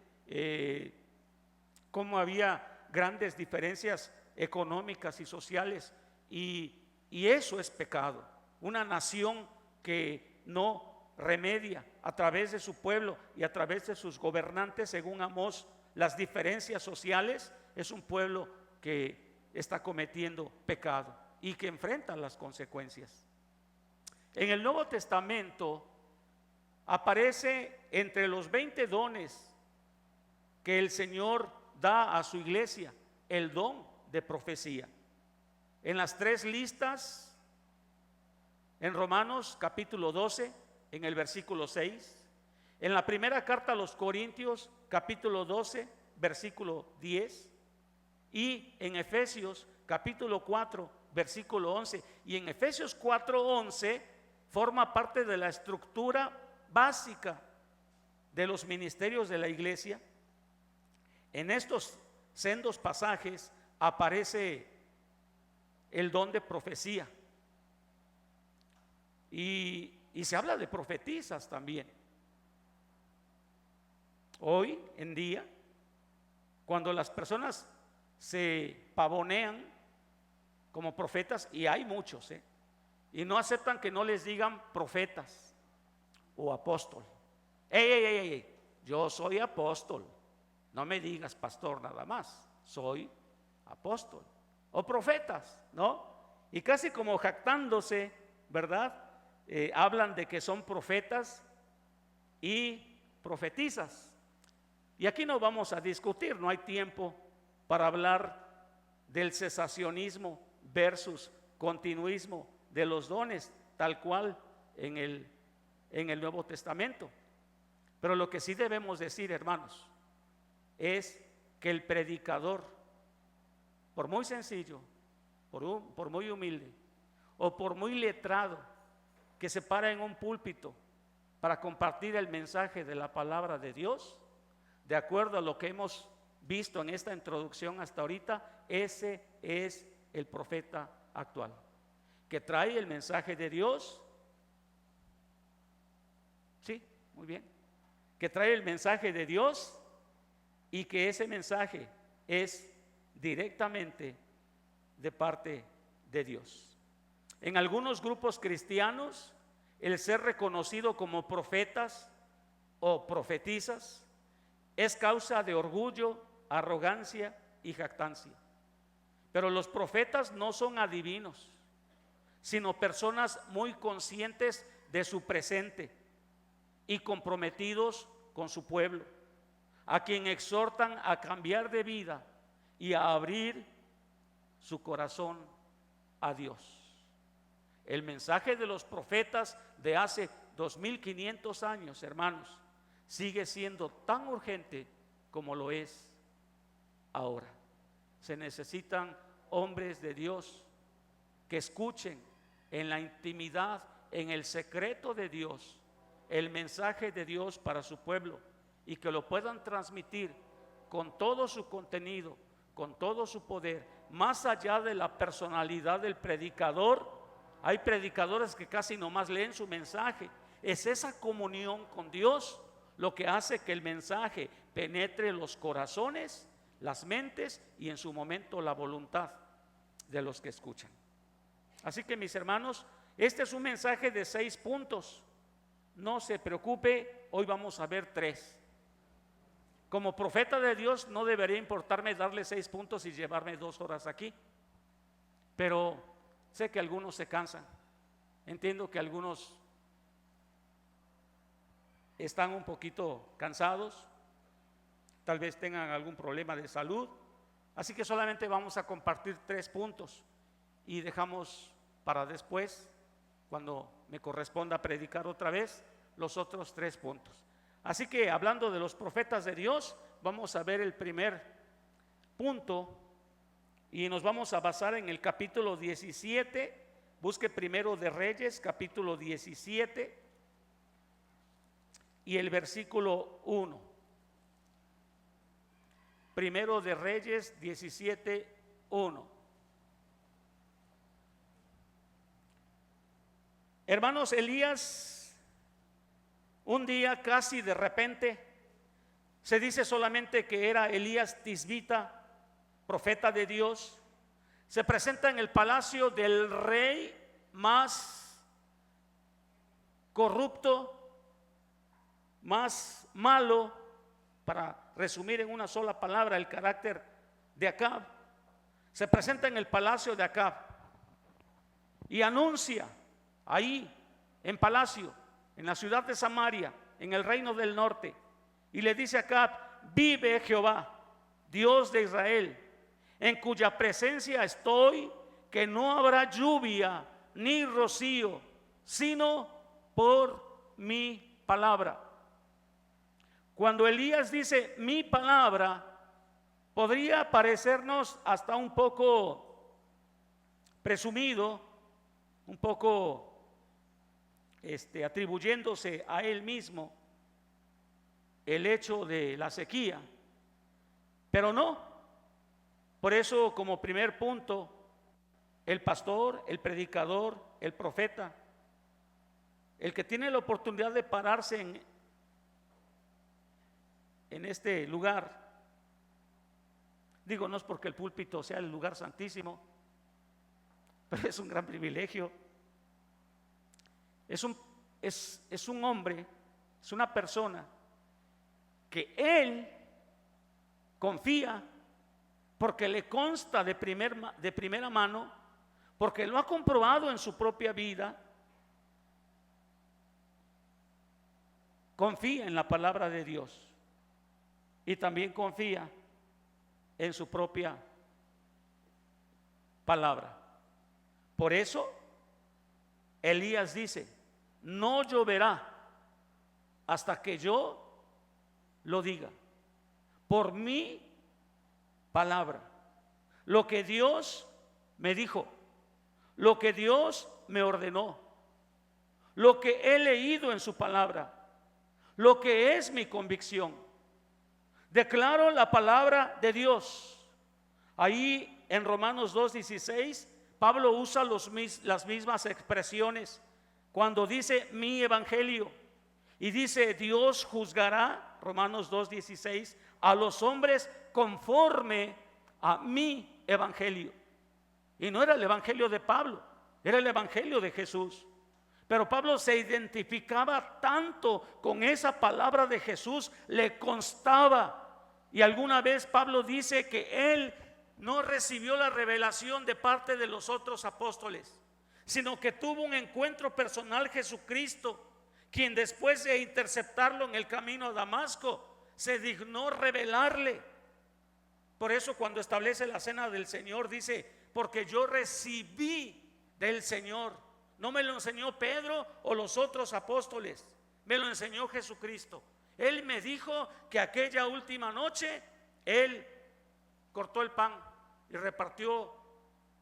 [SPEAKER 3] cómo había grandes diferencias económicas y sociales, y eso es pecado. Una nación que no remedia a través de su pueblo y a través de sus gobernantes, según Amós, las diferencias sociales, es un pueblo que está cometiendo pecado y que enfrenta las consecuencias. En el Nuevo Testamento aparece entre los 20 dones que el Señor da a su iglesia el don de profecía. En las tres listas, en Romanos capítulo 12, en el versículo 6, en la primera carta a los Corintios capítulo 12, versículo 10, y en Efesios capítulo 4, versículo 11. Y en Efesios 4:11 forma parte de la estructura básica de los ministerios de la iglesia. En estos sendos pasajes aparece el don de profecía, y se habla de profetisas también. Hoy en día, cuando las personas se pavonean como profetas, y hay muchos, y no aceptan que no les digan profetas o apóstol. Ey, yo soy apóstol, no me digas pastor nada más, soy apóstol. O profetas, ¿no? Y casi como jactándose, ¿verdad? Hablan de que son profetas y profetizas. Y aquí no vamos a discutir, no hay tiempo para hablar del cesacionismo versus continuismo de los dones, tal cual en el Nuevo Testamento. Pero lo que sí debemos decir, hermanos, es que el predicador, por muy sencillo, por muy humilde o por muy letrado, que se para en un púlpito para compartir el mensaje de la palabra de Dios, de acuerdo a lo que hemos visto en esta introducción hasta ahorita, ese es el profeta actual. que trae el mensaje de Dios. Sí, muy bien. Que trae el mensaje de Dios y que ese mensaje es directamente de parte de Dios. En algunos grupos cristianos, el ser reconocido como profetas o profetizas es causa de orgullo, arrogancia y jactancia. Pero los profetas no son adivinos, sino personas muy conscientes de su presente y comprometidos con su pueblo, a quien exhortan a cambiar de vida y a abrir su corazón a Dios. El mensaje de los profetas de hace 2500 años, hermanos, sigue siendo tan urgente como lo es ahora. Se necesitan hombres de Dios que escuchen en la intimidad, en el secreto de Dios, el mensaje de Dios para su pueblo y que lo puedan transmitir con todo su contenido, con todo su poder, más allá de la personalidad del predicador. Hay predicadores que casi nomás leen su mensaje. Es esa comunión con Dios lo que hace que el mensaje penetre los corazones, las mentes y en su momento la voluntad de los que escuchan. Así que, mis hermanos, este es un mensaje de 6 puntos. No se preocupe, hoy vamos a ver 3. Como profeta de Dios no debería importarme darle 6 puntos y llevarme 2 horas aquí, pero sé que algunos se cansan. Entiendo que algunos están un poquito cansados, tal vez tengan algún problema de salud, así que solamente vamos a compartir 3 puntos y dejamos para después, cuando me corresponda predicar otra vez, los otros 3 puntos. Así que, hablando de los profetas de Dios, vamos a ver el primer punto y nos vamos a basar en el capítulo 17. Busque Primero de Reyes, capítulo 17 y el versículo 1. Primero de Reyes 17, 1. Hermanos, Elías, un día casi de repente, se dice solamente que era Elías Tisbita, profeta de Dios, se presenta en el palacio del rey más corrupto, más malo, para resumir en una sola palabra el carácter de Acab. Se presenta en el palacio de Acab y anuncia ahí en palacio, en la ciudad de Samaria, en el reino del norte, y le dice a Acab: vive Jehová, Dios de Israel, en cuya presencia estoy, que no habrá lluvia ni rocío, sino por mi palabra. Cuando Elías dice mi palabra, podría parecernos hasta un poco presumido, un poco atribuyéndose a él mismo el hecho de la sequía, pero no. Por eso, como primer punto, el pastor, el predicador, el profeta, el que tiene la oportunidad de pararse en este lugar, digo, no es porque el púlpito sea el lugar santísimo, pero es un gran privilegio. Es un hombre, es una persona que él confía, porque le consta de primera mano, porque lo ha comprobado en su propia vida. Confía en la palabra de Dios y también confía en su propia palabra. Por eso Elías dice: no lloverá hasta que yo lo diga, por mi palabra. Lo que Dios me dijo, lo que Dios me ordenó, lo que he leído en su palabra, lo que es mi convicción. Declaro la palabra de Dios. Ahí en Romanos 2:16 Pablo usa las mismas expresiones cuando dice mi evangelio y dice Dios juzgará, Romanos 2:16, a los hombres conforme a mi evangelio. Y no era el evangelio de Pablo, era el evangelio de Jesús. Pero Pablo se identificaba tanto con esa palabra de Jesús, le constaba. Y alguna vez Pablo dice que él no recibió la revelación de parte de los otros apóstoles, sino que tuvo un encuentro personal Jesucristo, quien después de interceptarlo en el camino a Damasco, se dignó revelarle. Por eso cuando establece la cena del Señor dice, porque yo recibí del Señor. No me lo enseñó Pedro o los otros apóstoles, me lo enseñó Jesucristo. Él me dijo que aquella última noche Él cortó el pan y repartió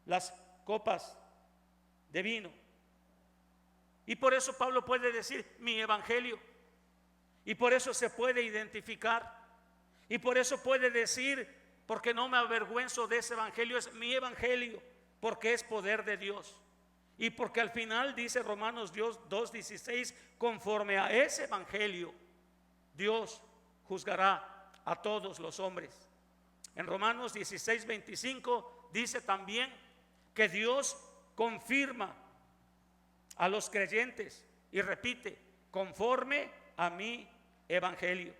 [SPEAKER 3] las copas de vino. Y por eso Pablo puede decir mi evangelio. Y por eso se puede identificar. Y por eso puede decir, porque no me avergüenzo de ese evangelio, es mi evangelio, porque es poder de Dios. Y porque al final dice Romanos 2:16, conforme a ese evangelio, Dios juzgará a todos los hombres. En Romanos 16:25 dice también que Dios confirma a los creyentes y repite, conforme a mi evangelio.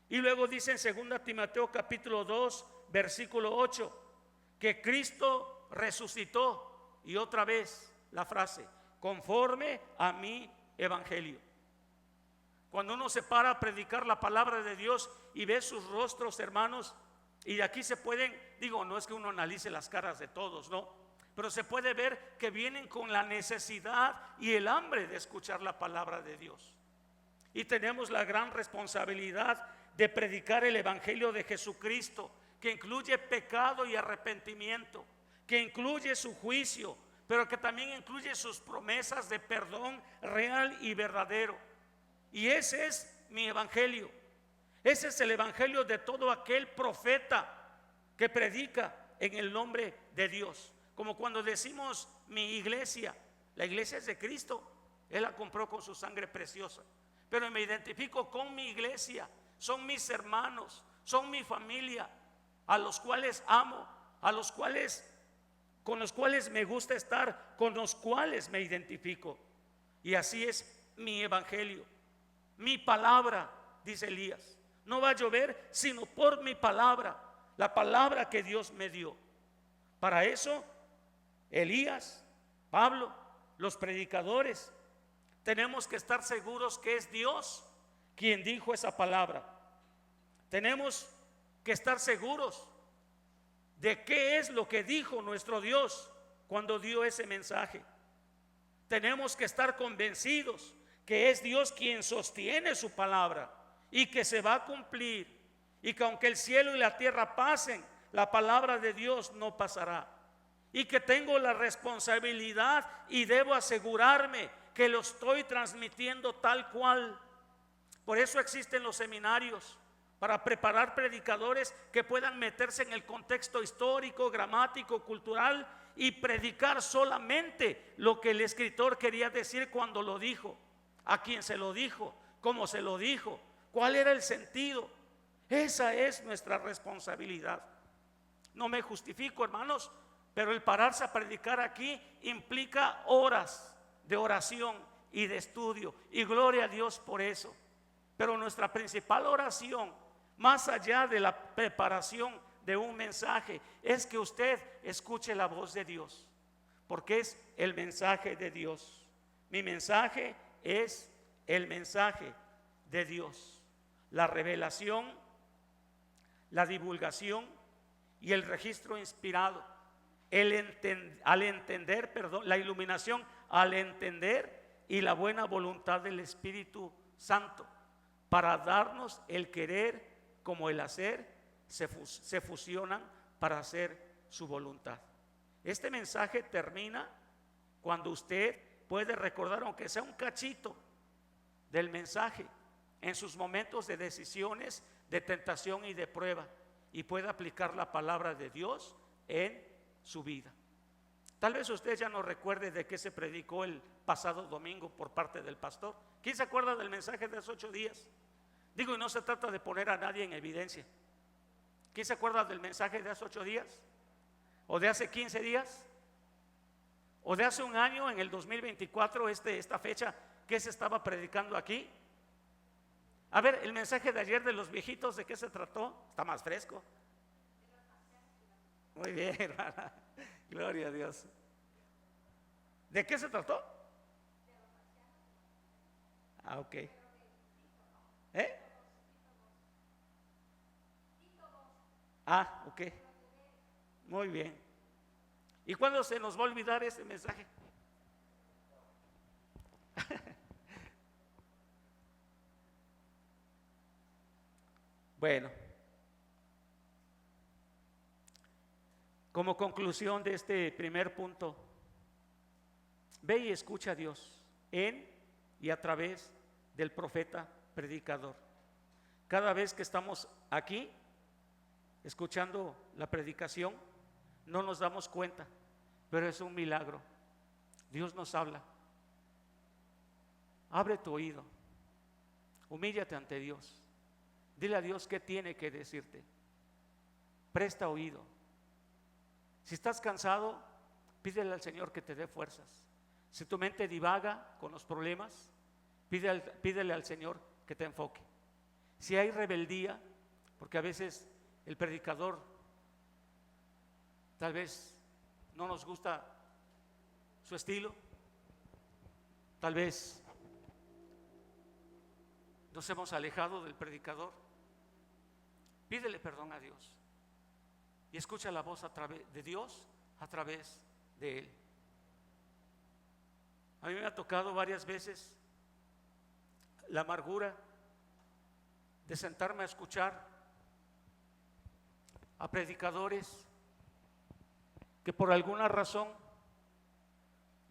[SPEAKER 3] Y luego dice en 2 Timoteo capítulo 2 versículo 8 que Cristo resucitó. Y otra vez la frase, conforme a mi evangelio. Cuando uno se para a predicar la palabra de Dios y ve sus rostros, hermanos, y de aquí se pueden, digo, no es que uno analice las caras de todos, no, pero se puede ver que vienen con la necesidad y el hambre de escuchar la palabra de Dios. Y tenemos la gran responsabilidad de predicar el evangelio de Jesucristo, que incluye pecado y arrepentimiento, que incluye su juicio, pero que también incluye sus promesas de perdón real y verdadero. Y ese es mi evangelio. Ese es el evangelio de todo aquel profeta que predica en el nombre de Dios. Como cuando decimos mi iglesia, la iglesia es de Cristo, Él la compró con su sangre preciosa. Pero me identifico con mi iglesia, son mis hermanos, son mi familia, a los cuales amo, con los cuales me gusta estar, con los cuales me identifico. Y así es mi evangelio, mi palabra, dice Elías. No va a llover sino por mi palabra, la palabra que Dios me dio. Para eso, Elías, Pablo, los predicadores, tenemos que estar seguros que es Dios quien dijo esa palabra. Tenemos que estar seguros de qué es lo que dijo nuestro Dios cuando dio ese mensaje. Tenemos que estar convencidos que es Dios quien sostiene su palabra y que se va a cumplir, y que aunque el cielo y la tierra pasen, la palabra de Dios no pasará, y que tengo la responsabilidad y debo asegurarme que lo estoy transmitiendo tal cual. Por eso existen los seminarios, para preparar predicadores que puedan meterse en el contexto histórico, gramático, cultural y predicar solamente lo que el escritor quería decir cuando lo dijo, a quién se lo dijo, cómo se lo dijo, cuál era el sentido. Esa es nuestra responsabilidad. No me justifico, hermanos, pero el pararse a predicar aquí implica horas de oración y de estudio, y gloria a Dios por eso. Pero nuestra principal oración, más allá de la preparación de un mensaje, es que usted escuche la voz de Dios, porque es el mensaje de Dios. Mi mensaje es el mensaje de Dios. La revelación, la divulgación y el registro inspirado, la iluminación al entender y la buena voluntad del Espíritu Santo, para darnos el querer como el hacer, se fusionan para hacer su voluntad. Este mensaje termina cuando usted puede recordar, aunque sea un cachito del mensaje, en sus momentos de decisiones, de tentación y de prueba, y puede aplicar la palabra de Dios en su vida. Tal vez usted ya no recuerde de qué se predicó el pasado domingo por parte del pastor. ¿Quién se acuerda del mensaje de hace 8 días? Digo, y no se trata de poner a nadie en evidencia. ¿Quién se acuerda del mensaje de hace 8 días? ¿O de hace 15 días? ¿O de hace un año, en el 2024, esta fecha, qué se estaba predicando aquí? A ver, el mensaje de ayer de los viejitos, ¿de qué se trató? Está más fresco. Muy bien, hermana. Gloria a Dios. ¿De qué se trató? Ah, ok. Ah, ok. Muy bien. ¿Y cuándo se nos va a olvidar ese mensaje? Bueno, como conclusión de este primer punto, ve y escucha a Dios en y a través del profeta predicador. Cada vez que estamos aquí escuchando la predicación, no nos damos cuenta, pero es un milagro. Dios nos habla. Abre tu oído, humíllate ante Dios, dile a Dios qué tiene que decirte, presta oído. Si estás cansado, pídele al Señor que te dé fuerzas. Si tu mente divaga con los problemas, pídele al Señor que te enfoque. Si hay rebeldía, porque a veces el predicador tal vez no nos gusta su estilo, tal vez nos hemos alejado del predicador, pídele perdón a Dios y escucha la voz a través de Dios, a través de Él. A mí me ha tocado varias veces la amargura de sentarme a escuchar a predicadores que por alguna razón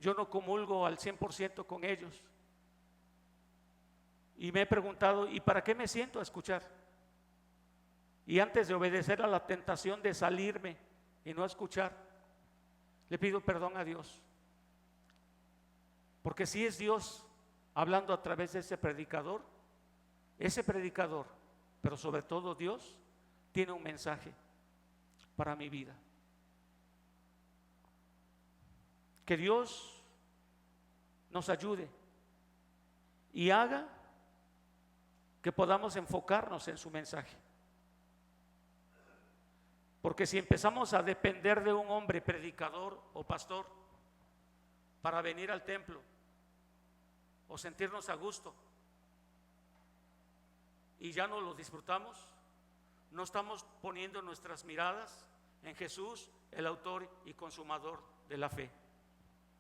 [SPEAKER 3] yo no comulgo al 100% con ellos. Y me he preguntado, ¿y para qué me siento a escuchar? Y antes de obedecer a la tentación de salirme y no escuchar, le pido perdón a Dios. Porque si es Dios hablando a través de ese predicador, pero sobre todo Dios, tiene un mensaje para mi vida. Que Dios nos ayude y haga que podamos enfocarnos en su mensaje. Porque si empezamos a depender de un hombre predicador o pastor para venir al templo o sentirnos a gusto y ya no lo disfrutamos, no estamos poniendo nuestras miradas en Jesús, el autor y consumador de la fe,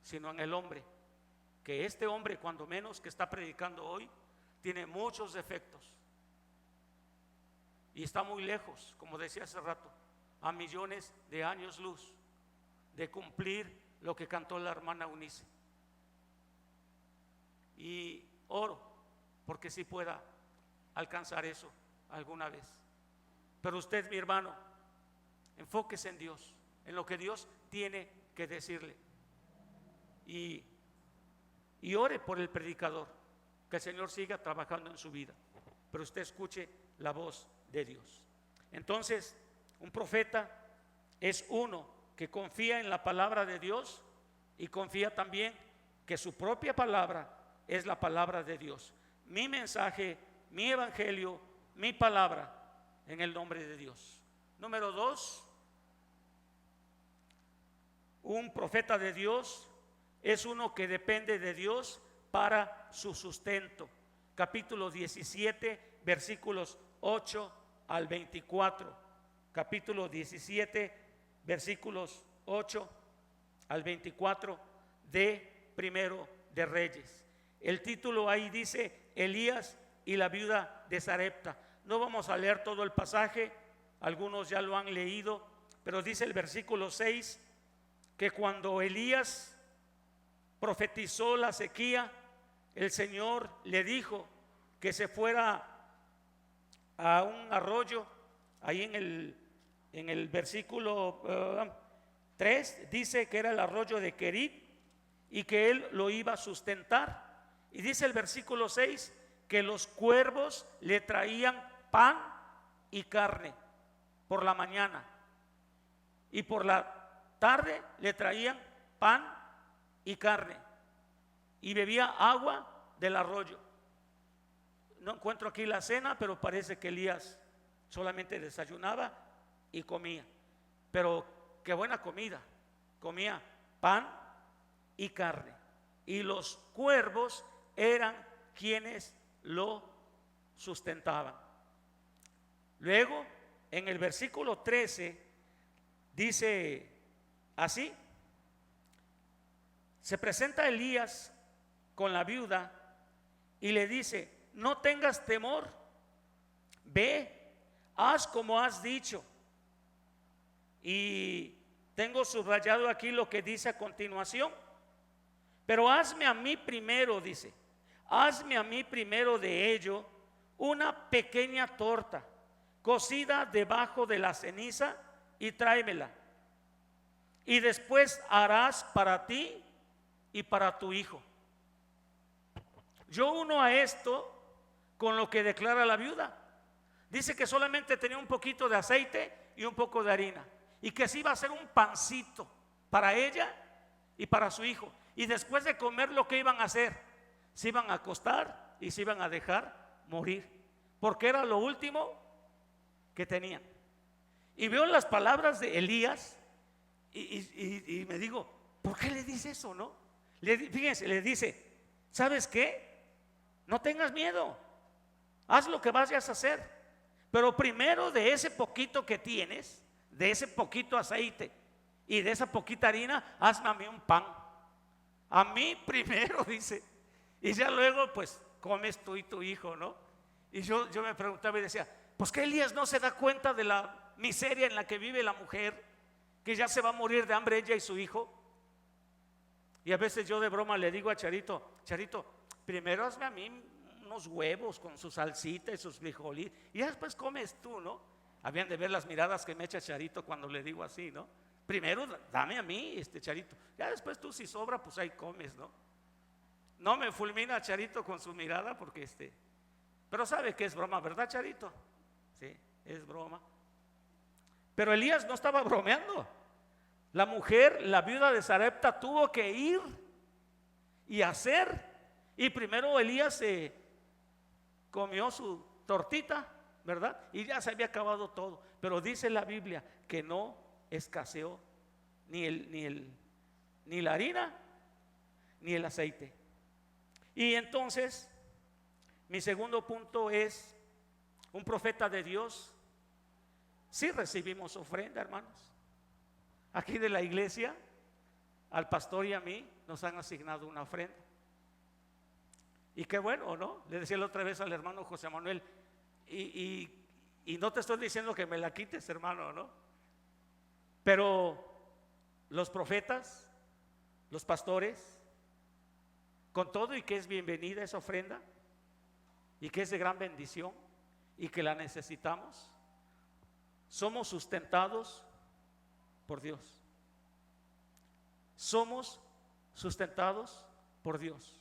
[SPEAKER 3] sino en el hombre, que este hombre, cuando menos que está predicando hoy, tiene muchos defectos y está muy lejos, como decía hace rato, a millones de años luz de cumplir lo que cantó la hermana Eunice. Y oro porque sí pueda alcanzar eso alguna vez. Pero usted, mi hermano, enfóquese en Dios, en lo que Dios tiene que decirle, y ore por el predicador, que el Señor siga trabajando en su vida, pero usted escuche la voz de Dios. Entonces, un profeta es uno que confía en la palabra de Dios y confía también que su propia palabra es la palabra de Dios. Mi mensaje, mi evangelio, mi palabra, en el nombre de Dios. Número 2, un profeta de Dios es uno que depende de Dios para su sustento. Capítulo 17, versículos 8 al 24. Capítulo 17, versículos 8 al 24 de Primero de Reyes. El título ahí dice Elías y la viuda de Sarepta. No vamos a leer todo el pasaje, algunos ya lo han leído, pero dice el versículo 6 que cuando Elías profetizó la sequía, el Señor le dijo que se fuera a un arroyo, ahí en el versículo 3 dice que era el arroyo de Querit y que él lo iba a sustentar. Y dice el versículo 6 que los cuervos le traían pan y carne por la mañana, y por la tarde le traían pan y carne, y bebía agua del arroyo. No encuentro aquí la cena, pero parece que Elías solamente desayunaba y comía. Pero qué buena comida. Comía pan y carne, y los cuervos eran quienes lo sustentaban. Luego, en el versículo 13 dice así: se presenta Elías con la viuda y le dice: no tengas temor, ve, haz como has dicho. Y tengo subrayado aquí lo que dice a continuación: pero hazme a mí primero, dice, hazme a mí primero de ello una pequeña torta cocida debajo de la ceniza y tráemela, y después harás para ti y para tu hijo. Yo uno a esto con lo que declara la viuda. Dice que solamente tenía un poquito de aceite y un poco de harina, y que se iba a hacer un pancito para ella y para su hijo. Y después de comer, lo que iban a hacer, se iban a acostar y se iban a dejar morir, porque era lo último que tenían. Y veo las palabras de Elías y me digo, ¿por qué le dice eso, no? Fíjense, le dice: ¿sabes qué? No tengas miedo, haz lo que vayas a hacer, pero primero de ese poquito que tienes, de ese poquito aceite y de esa poquita harina, hazme a mí un pan. A mí primero, dice, y ya luego pues comes tú y tu hijo, ¿no? Y yo me preguntaba y decía, pues que Elías no se da cuenta de la miseria en la que vive la mujer, que ya se va a morir de hambre ella y su hijo. Y a veces yo de broma le digo a Charito: Charito, primero hazme a mí unos huevos con su salsita y sus frijolitos, y después comes tú, ¿no? Habían de ver las miradas que me echa Charito cuando le digo así, ¿no? Primero dame a mí, Charito, ya después tú, si sobra, pues ahí comes, ¿no? No me fulmina Charito con su mirada porque pero sabe que es broma, ¿verdad, Charito? Sí, es broma. Pero Elías no estaba bromeando. La mujer, la viuda de Sarepta, tuvo que ir y hacer. Y primero Elías se comió su tortita, ¿verdad? Y ya se había acabado todo. Pero dice la Biblia que no escaseó ni la harina ni el aceite. Y entonces mi segundo punto es: un profeta de Dios. Sí recibimos ofrenda, hermanos. Aquí de la iglesia, al pastor y a mí nos han asignado una ofrenda. Y qué bueno, ¿no? Le decía la otra vez al hermano José Manuel, y no te estoy diciendo que me la quites, hermano, ¿no? Pero los profetas, los pastores, con todo y que es bienvenida esa ofrenda y que es de gran bendición y que la necesitamos, somos sustentados por Dios. Somos sustentados por Dios.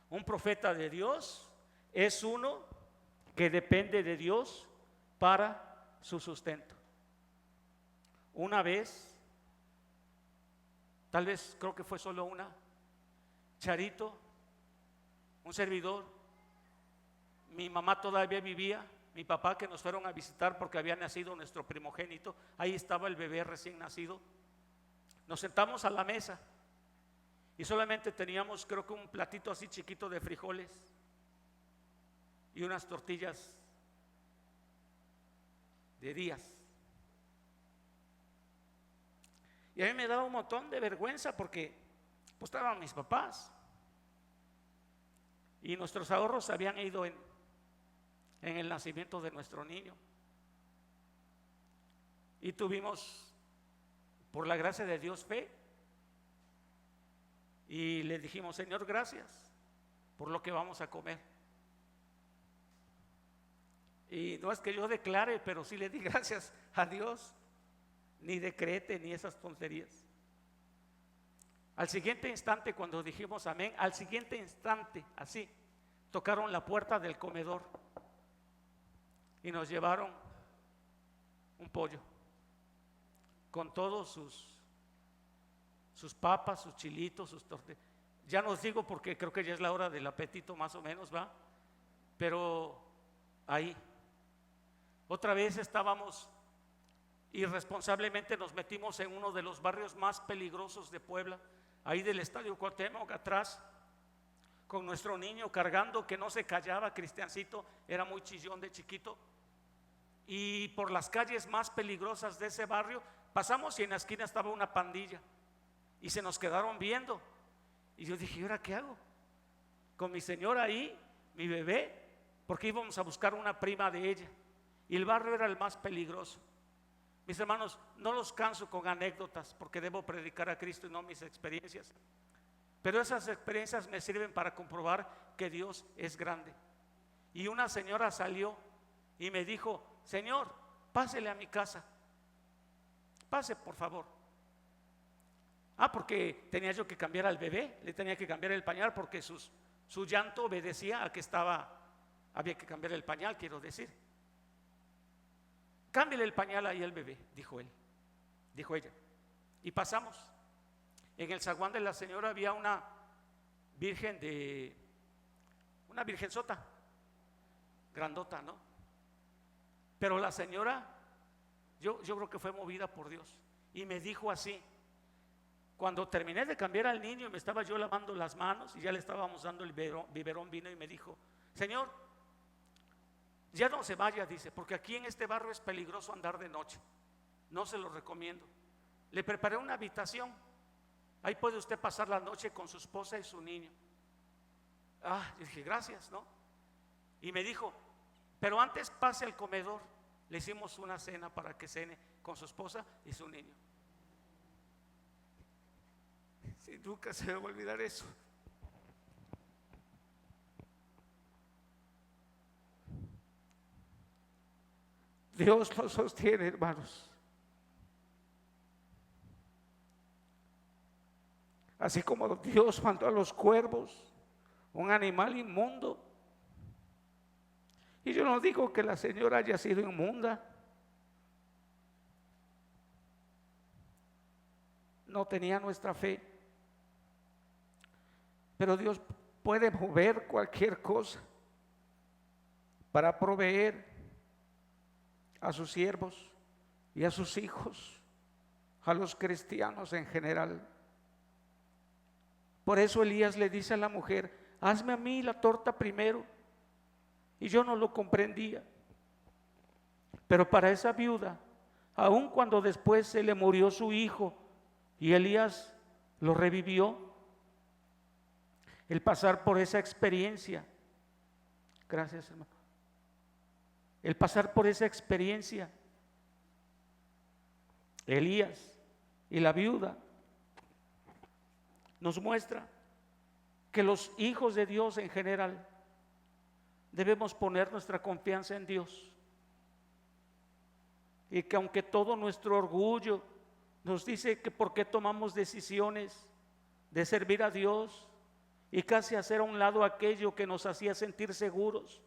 [SPEAKER 3] Un profeta de Dios es uno que depende de Dios para su sustento. Una vez, tal vez creo que fue solo una, Charito, un servidor, mi mamá todavía vivía, mi papá, que nos fueron a visitar porque había nacido nuestro primogénito, ahí estaba el bebé recién nacido. Nos sentamos a la mesa y solamente teníamos, creo que un platito así chiquito de frijoles y unas tortillas de días. Y a mí me daba un montón de vergüenza porque pues estaban mis papás y nuestros ahorros habían ido en el nacimiento de nuestro niño. Y tuvimos, por la gracia de Dios, fe. Y le dijimos: Señor, gracias por lo que vamos a comer. Y no es que yo declare, pero sí le di gracias a Dios, ni decrete, ni esas tonterías. Al siguiente instante, cuando dijimos amén, al siguiente instante, así, tocaron la puerta del comedor y nos llevaron un pollo con todos sus papas, sus chilitos, sus tortillas. Ya no os digo porque creo que ya es la hora del apetito más o menos, ¿va? Pero ahí, otra vez estábamos, irresponsablemente nos metimos en uno de los barrios más peligrosos de Puebla, ahí del Estadio Cuauhtémoc atrás, con nuestro niño cargando, que no se callaba, Cristiancito, era muy chillón de chiquito. Y por las calles más peligrosas de ese barrio pasamos y en la esquina estaba una pandilla y se nos quedaron viendo. Y yo dije, ¿y ahora qué hago? Con mi señora ahí, mi bebé, porque íbamos a buscar una prima de ella. Y el barrio era el más peligroso. Mis hermanos, no los canso con anécdotas porque debo predicar a Cristo y no mis experiencias. Pero esas experiencias me sirven para comprobar que Dios es grande. Y una señora salió y me dijo, Señor, pásele a mi casa. Pase, por favor. Porque tenía yo que cambiar al bebé, le tenía que cambiar el pañal porque su llanto obedecía a que había que cambiar el pañal, quiero decir. Cámbiale el pañal ahí al bebé, dijo ella. Y pasamos. En el zaguán de la señora había una virgenzota, grandota, ¿no? Pero la señora, yo creo que fue movida por Dios y me dijo así. Cuando terminé de cambiar al niño, me estaba yo lavando las manos y ya le estábamos dando el biberón, vino y me dijo, Señor, ya no se vaya, dice, porque aquí en este barrio es peligroso andar de noche, no se lo recomiendo. Le preparé una habitación, ahí puede usted pasar la noche con su esposa y su niño. Yo dije, gracias, ¿no? Y me dijo, pero antes pase al comedor. Le hicimos una cena para que cene con su esposa y su niño. Sí, nunca se me va a olvidar eso. Dios nos sostiene, hermanos. Así como Dios mandó a los cuervos, un animal inmundo. Y yo no digo que la señora haya sido inmunda. No tenía nuestra fe. Pero Dios puede mover cualquier cosa para proveer a sus siervos y a sus hijos, a los cristianos en general. Por eso Elías le dice a la mujer, hazme a mí la torta primero. Y yo no lo comprendía. Pero para esa viuda, aun cuando después se le murió su hijo y Elías lo revivió, el pasar por esa experiencia, gracias hermano, el pasar por esa experiencia, Elías y la viuda nos muestra que los hijos de Dios en general debemos poner nuestra confianza en Dios, y que aunque todo nuestro orgullo nos dice que por qué tomamos decisiones de servir a Dios y casi hacer a un lado aquello que nos hacía sentir seguros,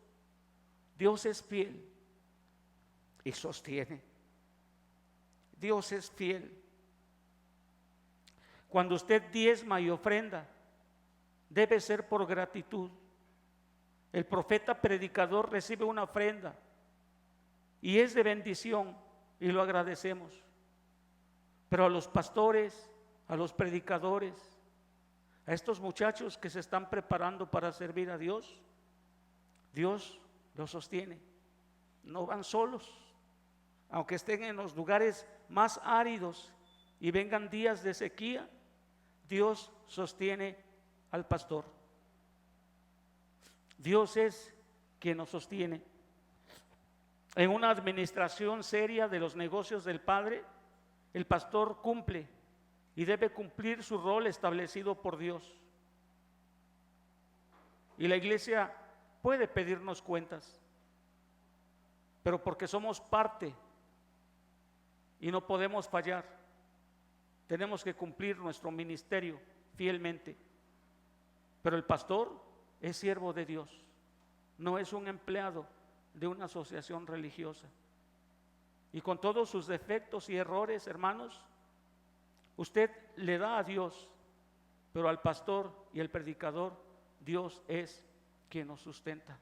[SPEAKER 3] Dios es fiel y sostiene. Dios es fiel. Cuando usted diezma y ofrenda, debe ser por gratitud. El profeta predicador recibe una ofrenda y es de bendición y lo agradecemos. Pero a los pastores, a los predicadores, a estos muchachos que se están preparando para servir a Dios, Dios los sostiene. No van solos, aunque estén en los lugares más áridos y vengan días de sequía, Dios sostiene al pastor. Dios es quien nos sostiene. En una administración seria de los negocios del Padre, el pastor cumple y debe cumplir su rol establecido por Dios. Y la iglesia puede pedirnos cuentas, pero porque somos parte y no podemos fallar, tenemos que cumplir nuestro ministerio fielmente. Pero el pastor es siervo de Dios, no es un empleado de una asociación religiosa. Y con todos sus defectos y errores, hermanos, usted le da a Dios, pero al pastor y al predicador, Dios es quien nos sustenta.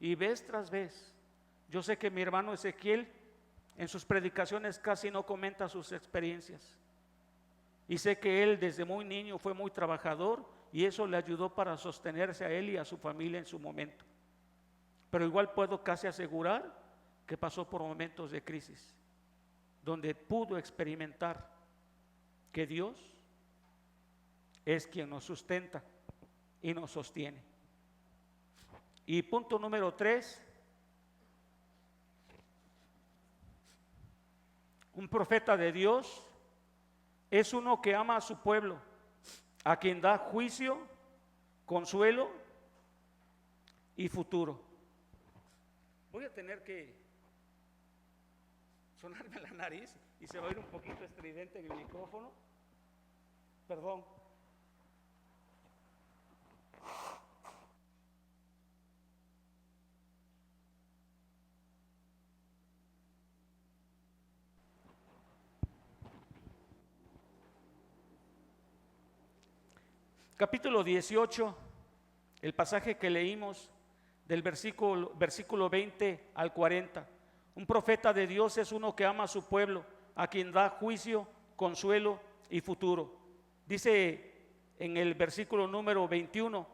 [SPEAKER 3] Y vez tras vez, yo sé que mi hermano Ezequiel en sus predicaciones casi no comenta sus experiencias. Y sé que él desde muy niño fue muy trabajador y eso le ayudó para sostenerse a él y a su familia en su momento. Pero igual puedo casi asegurar que pasó por momentos de crisis, donde pudo experimentar que Dios es quien nos sustenta y nos sostiene. Y punto número 3, un profeta de Dios es uno que ama a su pueblo, a quien da juicio, consuelo y futuro. Voy a tener que sonarme la nariz y se va a oír un poquito estridente en el micrófono. Perdón. Capítulo 18, el pasaje que leímos del versículo 20 al 40. Un profeta de Dios es uno que ama a su pueblo, a quien da juicio, consuelo y futuro. Dice en el versículo número 21,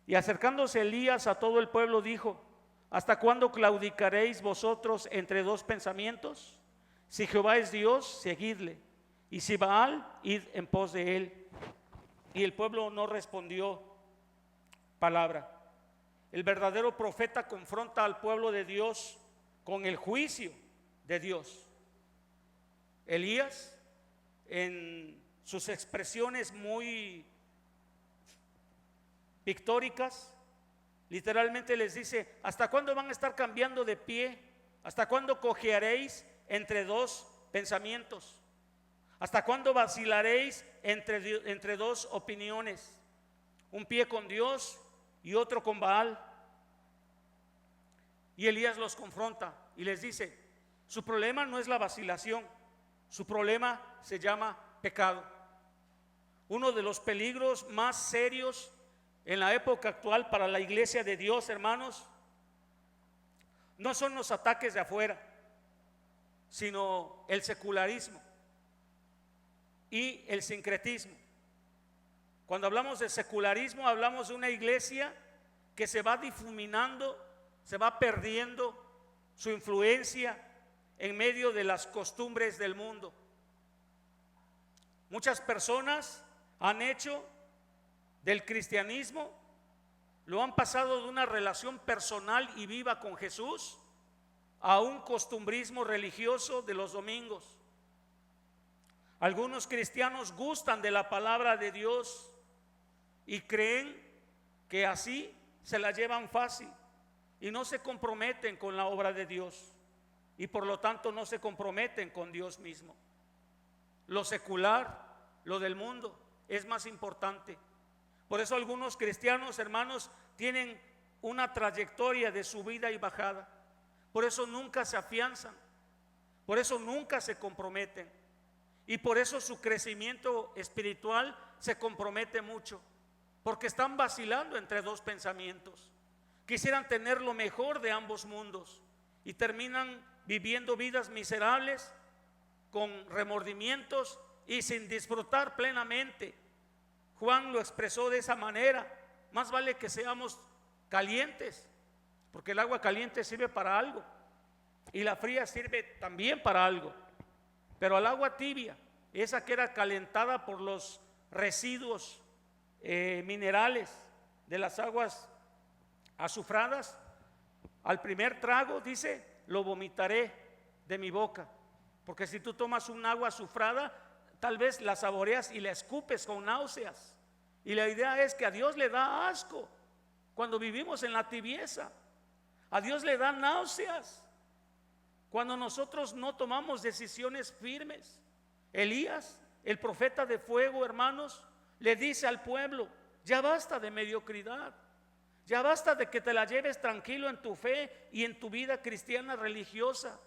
[SPEAKER 3] y acercándose Elías a todo el pueblo dijo: ¿hasta cuándo claudicaréis vosotros entre dos pensamientos? Si Jehová es Dios, seguidle, y si Baal, id en pos de él. Y el pueblo no respondió palabra. El verdadero profeta confronta al pueblo de Dios con el juicio de Dios. Elías, en sus expresiones muy pictóricas, literalmente les dice: ¿hasta cuándo van a estar cambiando de pie? ¿Hasta cuándo cojearéis entre dos pensamientos? ¿Hasta cuándo vacilaréis entre dos opiniones? Un pie con Dios y otro con Baal. Y Elías los confronta y les dice: su problema no es la vacilación, su problema se llama pecado. Uno de los peligros más serios en la época actual para la iglesia de Dios, hermanos, no son los ataques de afuera, sino el secularismo y el sincretismo. Cuando hablamos de secularismo, hablamos de una iglesia que se va difuminando, se va perdiendo su influencia en medio de las costumbres del mundo. Muchas personas han hecho del cristianismo, lo han pasado de una relación personal y viva con Jesús a un costumbrismo religioso de los domingos. Algunos cristianos gustan de la palabra de Dios y creen que así se la llevan fácil y no se comprometen con la obra de Dios y por lo tanto no se comprometen con Dios mismo. Lo secular, lo del mundo, es más importante. Por eso algunos cristianos, hermanos, tienen una trayectoria de subida y bajada. Por eso nunca se afianzan, por eso nunca se comprometen. Y por eso su crecimiento espiritual se compromete mucho, porque están vacilando entre dos pensamientos. Quisieran tener lo mejor de ambos mundos y terminan viviendo vidas miserables, con remordimientos y sin disfrutar plenamente. Juan lo expresó de esa manera: más vale que seamos calientes, porque el agua caliente sirve para algo y la fría sirve también para algo. Pero al agua tibia, esa que era calentada por los residuos minerales de las aguas azufradas, al primer trago dice: lo vomitaré de mi boca. Porque si tú tomas un agua azufrada, tal vez la saboreas y la escupes con náuseas. Y la idea es que a Dios le da asco cuando vivimos en la tibieza. A Dios le da náuseas cuando nosotros no tomamos decisiones firmes. Elías, el profeta de fuego, hermanos, le dice al pueblo: ya basta de mediocridad, ya basta de que te la lleves tranquilo en tu fe y en tu vida cristiana religiosa.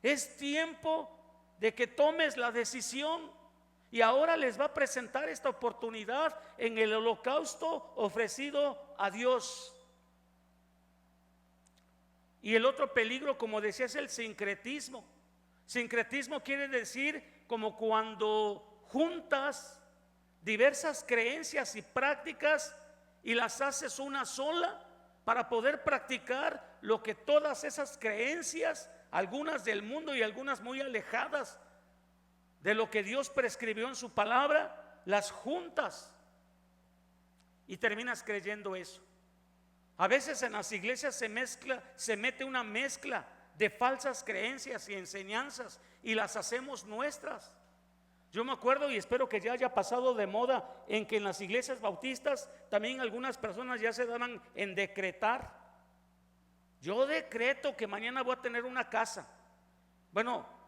[SPEAKER 3] Es tiempo de que tomes la decisión. Y ahora les va a presentar esta oportunidad en el holocausto ofrecido a Dios. Y el otro peligro, como decía, es el sincretismo. Sincretismo quiere decir como cuando juntas diversas creencias y prácticas y las haces una sola para poder practicar lo que todas esas creencias, algunas del mundo y algunas muy alejadas de lo que Dios prescribió en su palabra, las juntas y terminas creyendo eso. A veces en las iglesias se mete una mezcla de falsas creencias y enseñanzas y las hacemos nuestras. Yo me acuerdo, y espero que ya haya pasado de moda, en que en las iglesias bautistas también algunas personas ya se daban en decretar. Yo decreto que mañana voy a tener una casa. Bueno,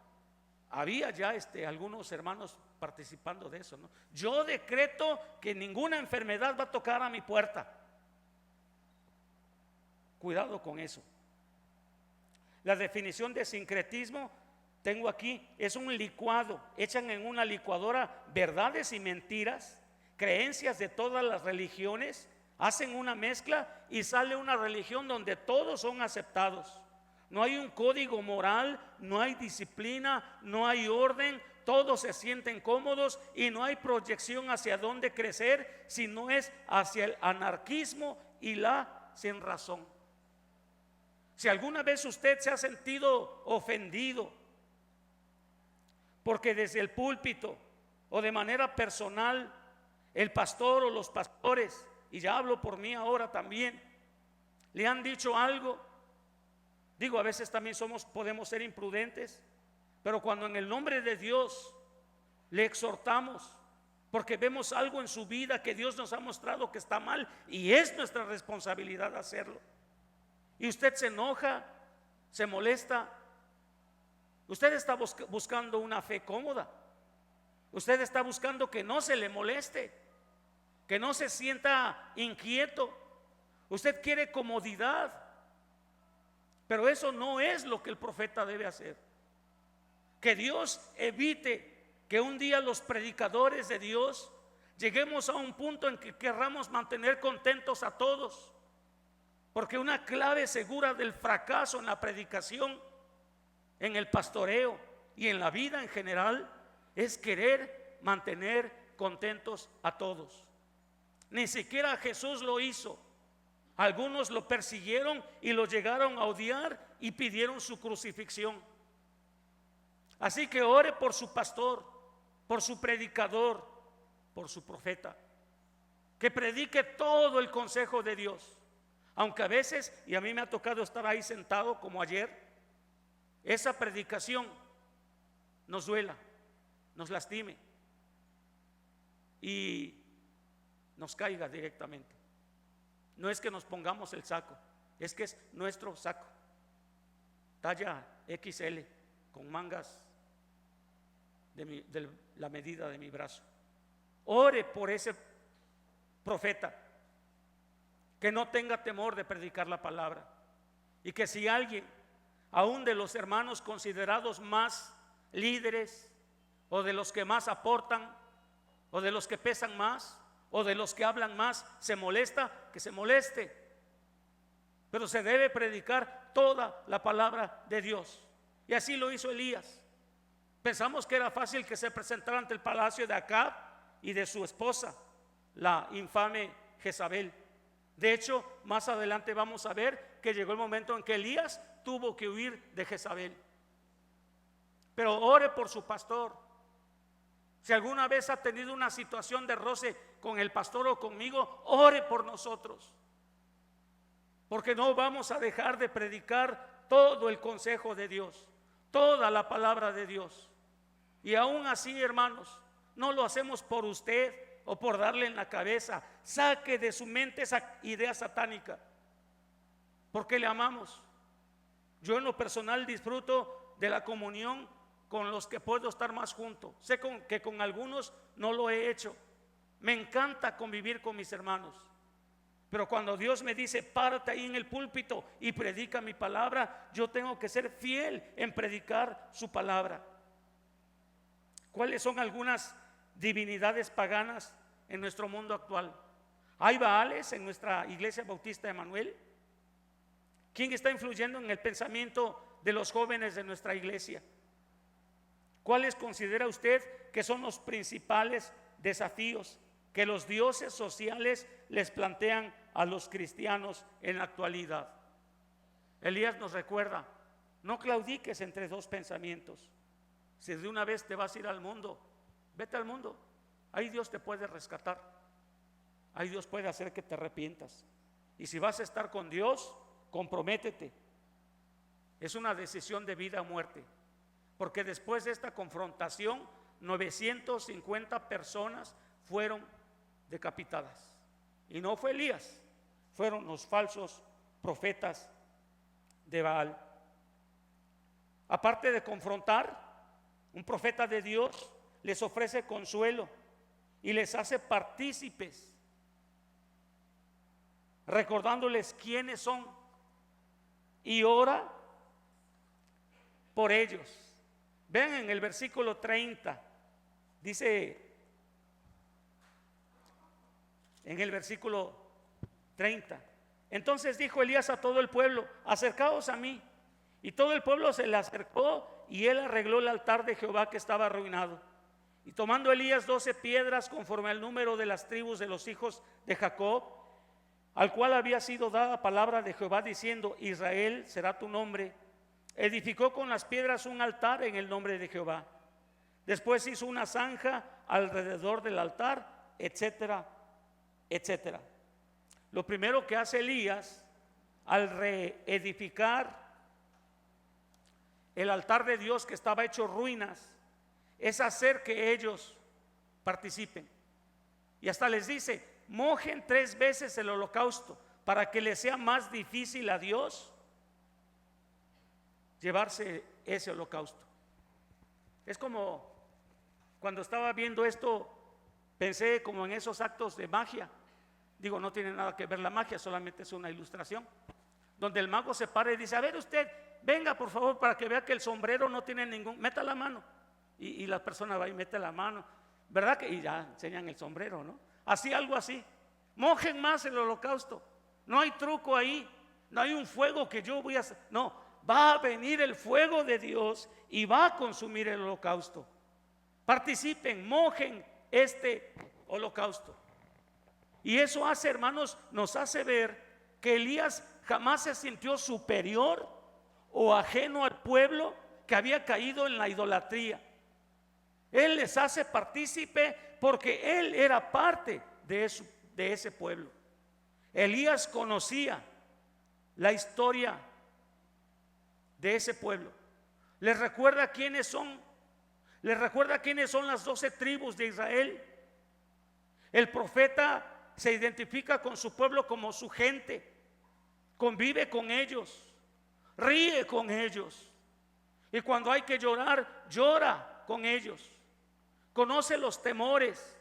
[SPEAKER 3] había ya algunos hermanos participando de eso, ¿no? Yo decreto que ninguna enfermedad va a tocar a mi puerta. Cuidado con eso. La definición de sincretismo tengo aquí: es un licuado. Echan en una licuadora verdades y mentiras, creencias de todas las religiones, hacen una mezcla y sale una religión donde todos son aceptados. No hay un código moral, no hay disciplina, no hay orden, todos se sienten cómodos y no hay proyección hacia dónde crecer, sino es hacia el anarquismo y la sin razón. Si alguna vez usted se ha sentido ofendido porque desde el púlpito o de manera personal el pastor o los pastores, y ya hablo por mí ahora también, le han dicho algo, digo, a veces también podemos ser imprudentes, pero cuando en el nombre de Dios le exhortamos porque vemos algo en su vida que Dios nos ha mostrado que está mal y es nuestra responsabilidad hacerlo, y usted se enoja, se molesta, usted está buscando una fe cómoda, usted está buscando que no se le moleste, que no se sienta inquieto, usted quiere comodidad. Pero eso no es lo que el profeta debe hacer. Que Dios evite que un día los predicadores de Dios lleguemos a un punto en que querramos mantener contentos a todos. Porque una clave segura del fracaso en la predicación, en el pastoreo y en la vida en general es querer mantener contentos a todos. Ni siquiera Jesús lo hizo. Algunos lo persiguieron y lo llegaron a odiar y pidieron su crucifixión. Así que ore por su pastor, por su predicador, por su profeta, que predique todo el consejo de Dios. Aunque a veces, y a mí me ha tocado estar ahí sentado como ayer, esa predicación nos duela, nos lastime y nos caiga directamente. No es que nos pongamos el saco, es que es nuestro saco, talla XL, con mangas de la medida de mi brazo. Ore por ese profeta, que no tenga temor de predicar la palabra, y que si alguien, aún de los hermanos considerados más líderes, o de los que más aportan, o de los que pesan más, o de los que hablan más, se molesta, que se moleste. Pero se debe predicar toda la palabra de Dios. Y así lo hizo Elías. Pensamos que era fácil que se presentara ante el palacio de Acab y de su esposa, la infame Jezabel. De hecho, más adelante vamos a ver que llegó el momento en que Elías tuvo que huir de Jezabel. Pero ore por su pastor. Si alguna vez ha tenido una situación de roce con el pastor o conmigo, ore por nosotros, porque no vamos a dejar de predicar todo el consejo de Dios, toda la palabra de Dios. Y aún así, hermanos, no lo hacemos por usted o por darle en la cabeza. Saque de su mente esa idea satánica, porque le amamos. Yo en lo personal disfruto de la comunión con los que puedo estar más junto. Sé que con algunos no lo he hecho. Me encanta convivir con mis hermanos. Pero cuando Dios me dice, párate ahí en el púlpito y predica mi palabra, yo tengo que ser fiel en predicar su palabra. ¿Cuáles son algunas divinidades paganas en nuestro mundo actual? ¿Hay baales en nuestra iglesia bautista de Emanuel? ¿Quién está influyendo en el pensamiento de los jóvenes de nuestra iglesia? ¿Cuáles considera usted que son los principales desafíos que los dioses sociales les plantean a los cristianos en la actualidad? Elías nos recuerda: no claudiques entre dos pensamientos. Si de una vez te vas a ir al mundo, vete al mundo. Ahí Dios te puede rescatar. Ahí Dios puede hacer que te arrepientas. Y si vas a estar con Dios, comprométete. Es una decisión de vida o muerte. Porque después de esta confrontación, 950 personas fueron decapitadas. Y no fue Elías, fueron los falsos profetas de Baal. Aparte de confrontar, un profeta de Dios les ofrece consuelo y les hace partícipes, recordándoles quiénes son, y ora por ellos. Vean en el versículo 30, dice, en el versículo 30: entonces dijo Elías a todo el pueblo: acercaos a mí. Y todo el pueblo se le acercó, y él arregló el altar de Jehová que estaba arruinado. Y tomando Elías 12 piedras conforme al número de las tribus de los hijos de Jacob, al cual había sido dada palabra de Jehová diciendo: Israel será tu nombre, edificó con las piedras un altar en el nombre de Jehová. Después hizo una zanja alrededor del altar, etcétera, etcétera. Lo primero que hace Elías al reedificar el altar de Dios que estaba hecho ruinas es hacer que ellos participen. Y hasta les dice: mojen 3 veces el holocausto, para que le sea más difícil a Dios llevarse ese holocausto. Es como cuando estaba viendo esto, pensé como en esos actos de magia. Digo, no tiene nada que ver la magia, solamente es una ilustración, donde el mago se para y dice: a ver usted, venga por favor, para que vea que el sombrero no tiene ningún, meta la mano. Y la persona va y mete la mano, ¿verdad? Y ya enseñan el sombrero, ¿no? Así, algo así. Mojen más el holocausto. No hay truco ahí, no hay un fuego que yo voy a hacer. No, va a venir el fuego de Dios y va a consumir el holocausto. Participen, mojen este holocausto. Y eso hace, hermanos, nos hace ver que Elías jamás se sintió superior o ajeno al pueblo que había caído en la idolatría. Él les hace partícipe porque él era parte de ese pueblo. Elías conocía la historia de ese pueblo. Les recuerda quiénes son. Les recuerda quiénes son las 12 tribus de Israel. El profeta se identifica con su pueblo como su gente. Convive con ellos, ríe con ellos, y cuando hay que llorar, llora con ellos. Conoce los temores,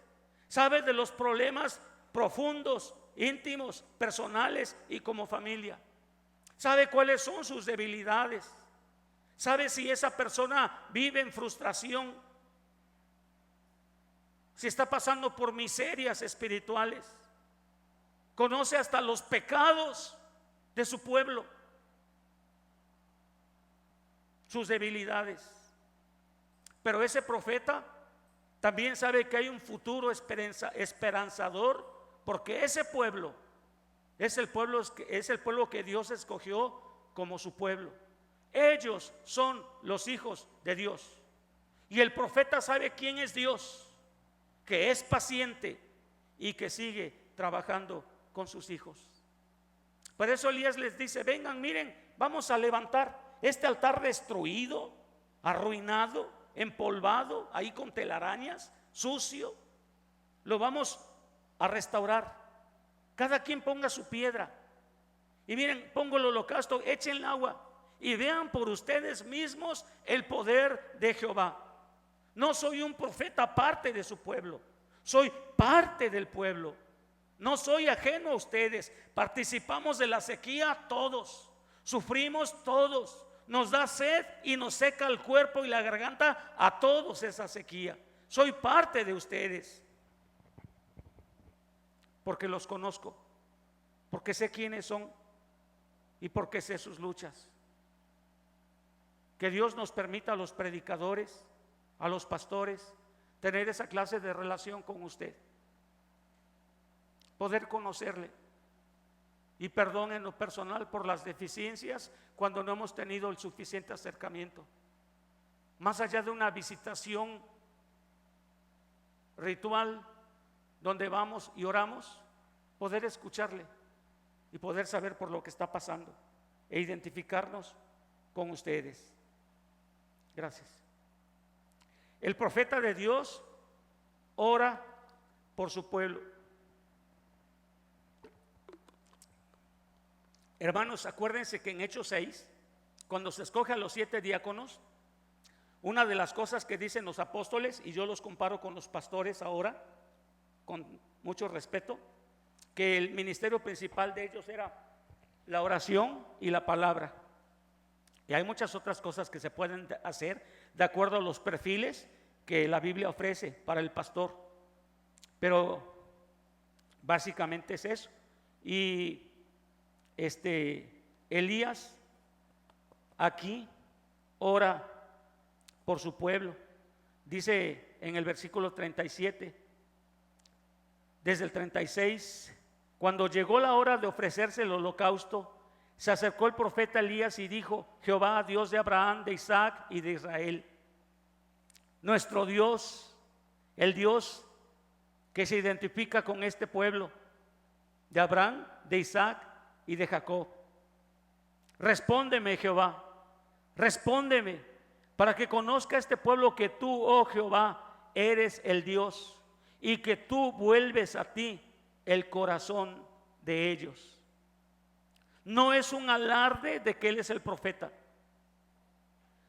[SPEAKER 3] sabe de los problemas profundos, íntimos, personales y como familia. Sabe cuáles son sus debilidades. Sabe si esa persona vive en frustración, si está pasando por miserias espirituales. Conoce hasta los pecados de su pueblo, sus debilidades. Pero ese profeta también sabe que hay un futuro esperanzador, porque ese pueblo es el pueblo que Dios escogió como su pueblo. Ellos son los hijos de Dios. Y el profeta sabe quién es Dios, que es paciente y que sigue trabajando con sus hijos. Por eso Elías les dice: vengan, miren, vamos a levantar este altar destruido, arruinado, empolvado, ahí con telarañas, sucio. Lo vamos a restaurar. Cada quien ponga su piedra. Y miren, pongo el holocausto, echen el agua y vean por ustedes mismos el poder de Jehová. No soy un profeta aparte de su pueblo. soy parte del pueblo, no soy ajeno a ustedes. Participamos de la sequía todos, sufrimos todos, nos da sed y nos seca el cuerpo y la garganta a todos esa sequía. Soy parte de ustedes, porque los conozco, porque sé quiénes son y porque sé sus luchas. Que Dios nos permita a los predicadores, a los pastores, tener esa clase de relación con usted, poder conocerle. Y perdón en lo personal por las deficiencias cuando no hemos tenido el suficiente acercamiento. Más allá de una visitación ritual donde vamos y oramos, poder escucharle y poder saber por lo que está pasando e identificarnos con ustedes. Gracias. El profeta de Dios ora por su pueblo. Hermanos, acuérdense que en Hechos 6, cuando se escoge a los 7 diáconos, una de las cosas que dicen los apóstoles, y yo los comparo con los pastores ahora, con mucho respeto, que el ministerio principal de ellos era la oración y la palabra. Y hay muchas otras cosas que se pueden hacer de acuerdo a los perfiles que la Biblia ofrece para el pastor, pero básicamente es eso. Y Elías aquí ora por su pueblo. Dice en el versículo 37, desde el 36, cuando llegó la hora de ofrecerse el holocausto, se acercó el profeta Elías y dijo: Jehová, Dios de Abraham, de Isaac y de Israel, nuestro Dios, el Dios que se identifica con este pueblo de Abraham, de Isaac y de Jacob, respóndeme, Jehová, respóndeme, para que conozca este pueblo que tú, oh Jehová, eres el Dios, y que tú vuelves a ti el corazón de ellos. No es un alarde de que él es el profeta.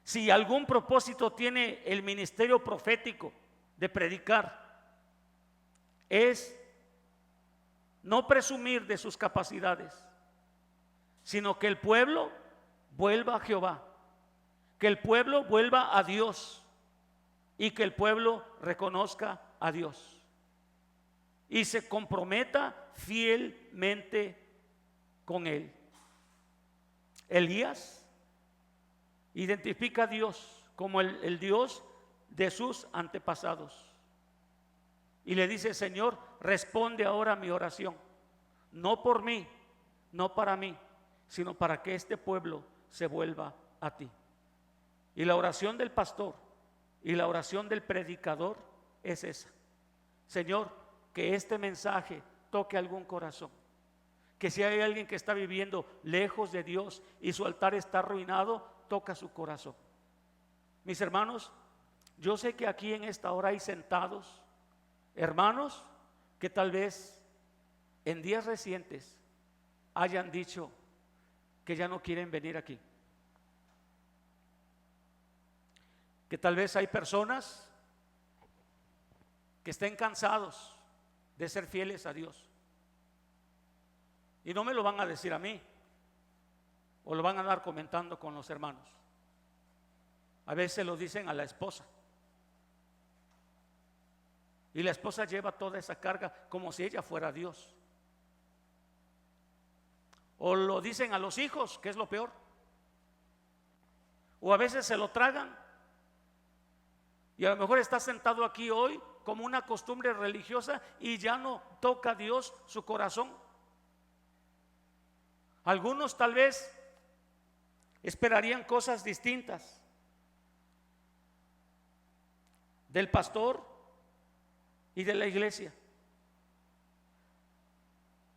[SPEAKER 3] Si algún propósito tiene el ministerio profético de predicar, es no presumir de sus capacidades, sino que el pueblo vuelva a Jehová, que el pueblo vuelva a Dios y que el pueblo reconozca a Dios y se comprometa fielmente con Él. Elías identifica a Dios como el Dios de sus antepasados y le dice: Señor, responde ahora a mi oración, no por mí, no para mí, sino para que este pueblo se vuelva a ti. Y la oración del pastor y la oración del predicador es esa: Señor, que este mensaje toque algún corazón, que si hay alguien que está viviendo lejos de Dios y su altar está arruinado, toca su corazón. Mis hermanos, yo sé que aquí en esta hora hay sentados hermanos que tal vez en días recientes hayan dicho que ya no quieren venir aquí, que tal vez hay personas que estén cansados de ser fieles a Dios. Y no me lo van a decir a mí, o lo van a andar comentando con los hermanos. A veces lo dicen a la esposa, y la esposa lleva toda esa carga como si ella fuera Dios. O lo dicen a los hijos, que es lo peor. O a veces se lo tragan. Y a lo mejor está sentado aquí hoy como una costumbre religiosa y ya no toca a Dios su corazón. Algunos tal vez esperarían cosas distintas del pastor y de la iglesia,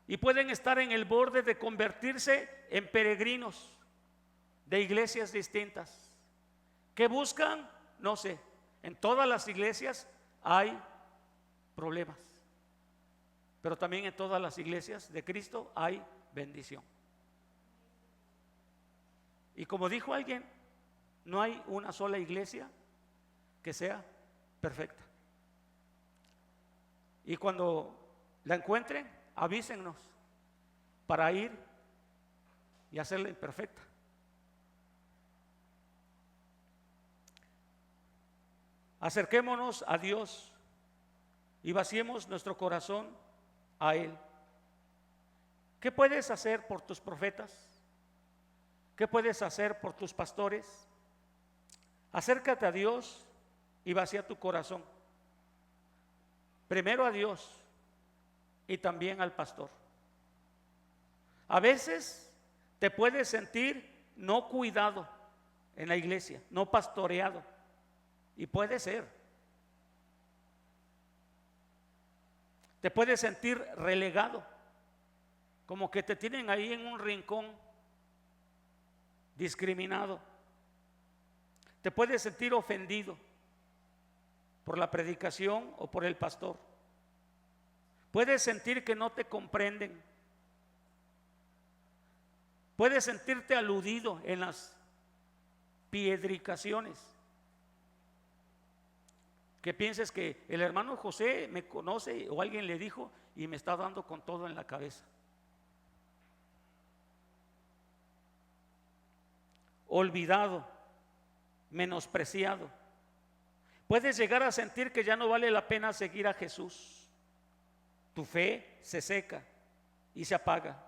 [SPEAKER 3] y pueden estar en el borde de convertirse en peregrinos de iglesias distintas. ¿Qué buscan? No sé. En todas las iglesias hay problemas, pero también en todas las iglesias de Cristo hay bendición. Y como dijo alguien, no hay una sola iglesia que sea perfecta. Y cuando la encuentren, avísennos para ir y hacerla imperfecta. Acerquémonos a Dios y vaciemos nuestro corazón a Él. ¿Qué puedes hacer por tus profetas? ¿Qué puedes hacer por tus pastores? Acércate a Dios y vacía tu corazón. Primero a Dios y también al pastor. A veces te puedes sentir no cuidado en la iglesia, no pastoreado. Y puede ser. Te puedes sentir relegado, como que te tienen ahí en un rincón, discriminado. Te puedes sentir ofendido por la predicación o por el pastor. Puedes sentir que no te comprenden. Puedes sentirte aludido en las piedricaciones. Que pienses que el hermano José me conoce o alguien le dijo y me está dando con todo en la cabeza. Olvidado, menospreciado. Puedes llegar a sentir que ya no vale la pena seguir a Jesús. Tu fe se seca y se apaga.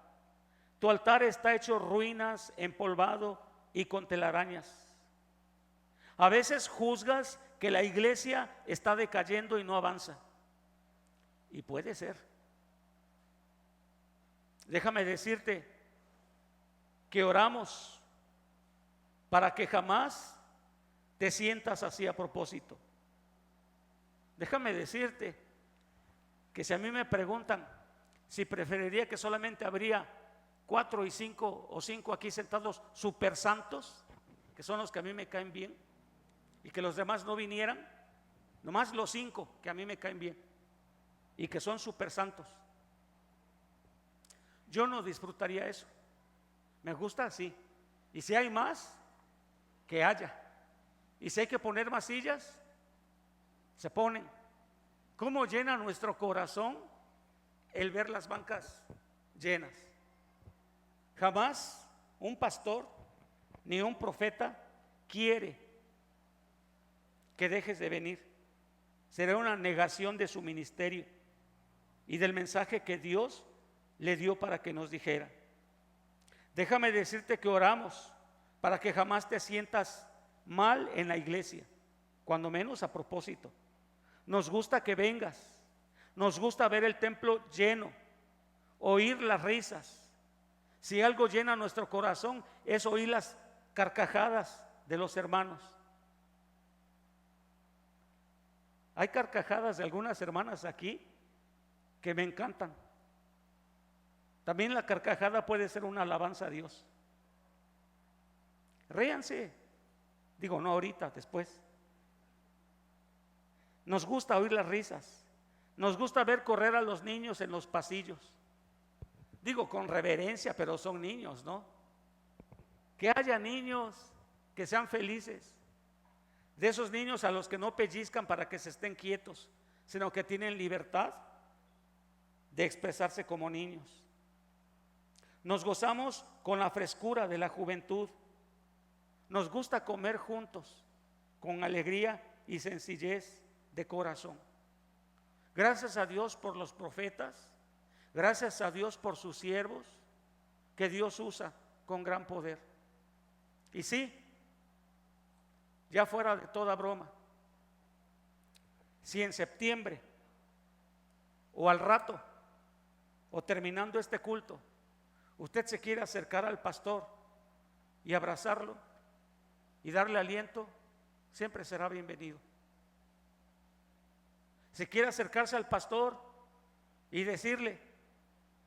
[SPEAKER 3] Tu altar está hecho ruinas, empolvado y con telarañas. A veces juzgas que la iglesia está decayendo y no avanza. Y puede ser. Déjame decirte que oramos para que jamás te sientas así a propósito. Déjame decirte que si a mí me preguntan si preferiría que solamente habría 4 y 5 o 5 aquí sentados super santos, que son los que a mí me caen bien, y que los demás no vinieran, nomás los 5 que a mí me caen bien y que son super santos, yo no disfrutaría eso. Me gusta así. Y si hay más, que haya. Y si hay que poner más sillas, se ponen. ¿Cómo llena nuestro corazón el ver las bancas llenas? Jamás un pastor ni un profeta quiere que dejes de venir. Será una negación de su ministerio y del mensaje que Dios le dio para que nos dijera. Déjame decirte que oramos para que jamás te sientas mal en la iglesia, cuando menos a propósito. Nos gusta que vengas, nos gusta ver el templo lleno, oír las risas. Si algo llena nuestro corazón es oír las carcajadas de los hermanos. Hay carcajadas de algunas hermanas aquí que me encantan. También la carcajada puede ser una alabanza a Dios. Ríanse. Digo, no ahorita, después. Nos gusta oír las risas. Nos gusta ver correr a los niños en los pasillos. Digo con reverencia, pero son niños, ¿no? Que haya niños que sean felices. De esos niños a los que no pellizcan para que se estén quietos, sino que tienen libertad de expresarse como niños. Nos gozamos con la frescura de la juventud. Nos gusta comer juntos, con alegría y sencillez de corazón. Gracias a Dios por los profetas, gracias a Dios por sus siervos, que Dios usa con gran poder. Y sí, ya fuera de toda broma, si en septiembre o al rato o terminando este culto usted se quiere acercar al pastor y abrazarlo y darle aliento, siempre será bienvenido. Si quiere acercarse al pastor y decirle: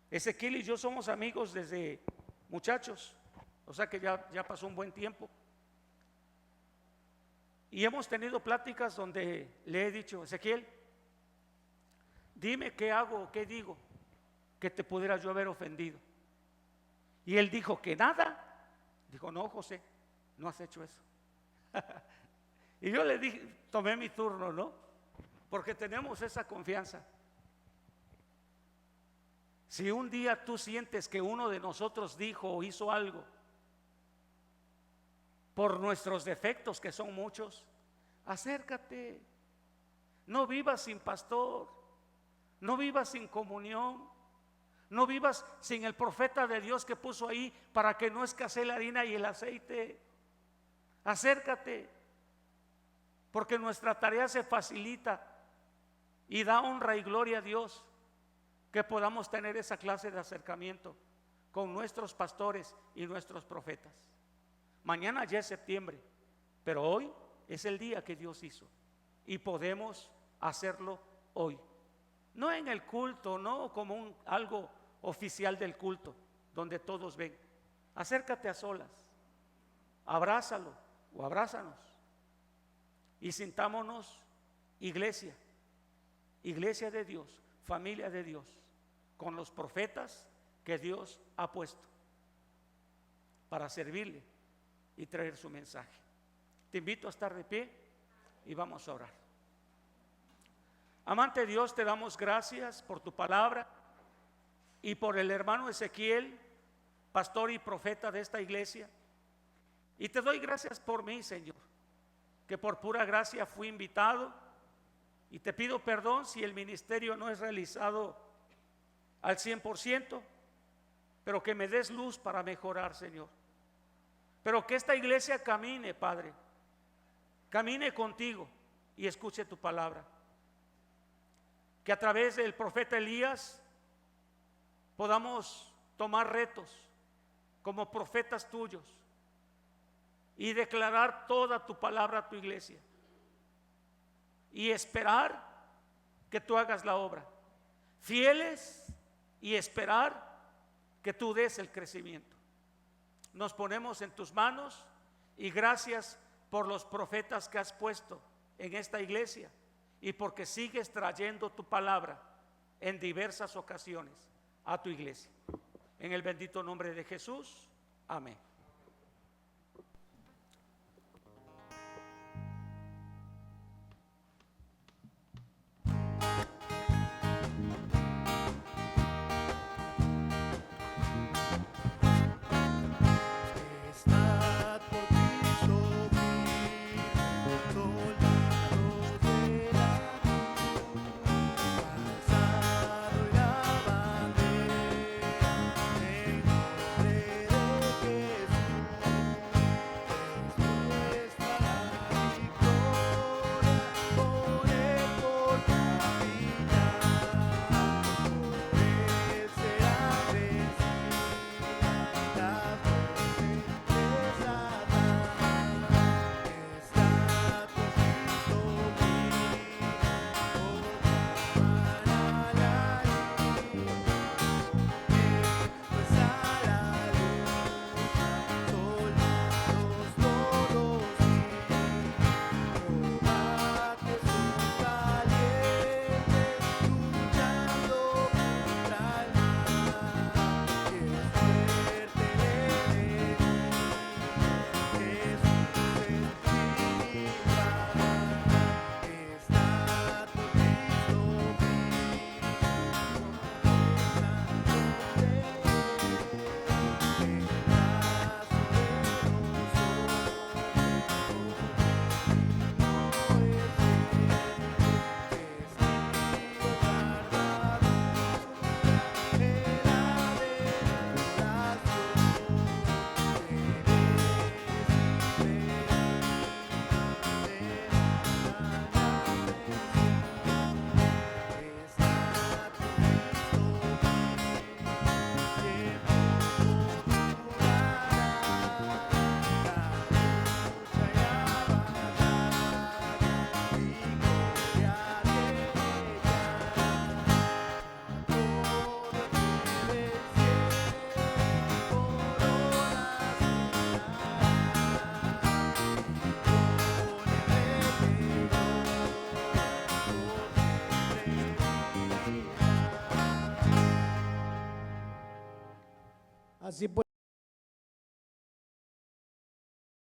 [SPEAKER 3] Ezequiel y yo somos amigos desde muchachos, o sea que ya pasó un buen tiempo, y hemos tenido pláticas donde le he dicho: Ezequiel, dime qué hago o qué digo que te pudiera yo haber ofendido. Y él dijo que nada. Dijo: no, José, no has hecho eso. Y yo le dije, tomé mi turno, ¿no? Porque tenemos esa confianza. Si un día tú sientes que uno de nosotros dijo o hizo algo por nuestros defectos, que son muchos, acércate. No vivas sin pastor, no vivas sin comunión, no vivas sin el profeta de Dios que puso ahí para que no escasee la harina y el aceite. Acércate, porque nuestra tarea se facilita y da honra y gloria a Dios que podamos tener esa clase de acercamiento con nuestros pastores y nuestros profetas. Mañana ya es septiembre, pero hoy es el día que Dios hizo y podemos hacerlo hoy. No en el culto, no como algo oficial del culto donde todos ven. Acércate a solas, abrázalo o abrázanos y sintámonos iglesia, iglesia de Dios, familia de Dios, con los profetas que Dios ha puesto para servirle y traer su mensaje. Te invito a estar de pie y vamos a orar. Amante Dios, te damos gracias por tu palabra y por el hermano Ezequiel, pastor y profeta de esta iglesia. Y te doy gracias por mí, Señor, que por pura gracia fui invitado, y te pido perdón si el ministerio no es realizado al 100%, pero que me des luz para mejorar, Señor. Pero que esta iglesia camine, Padre, camine contigo y escuche tu palabra. Que a través del profeta Elías podamos tomar retos como profetas tuyos y declarar toda tu palabra a tu iglesia y esperar que tú hagas la obra, fieles y esperar que tú des el crecimiento. Nos ponemos en tus manos y gracias por los profetas que has puesto en esta iglesia y porque sigues trayendo tu palabra en diversas ocasiones a tu iglesia. En el bendito nombre de Jesús, amén.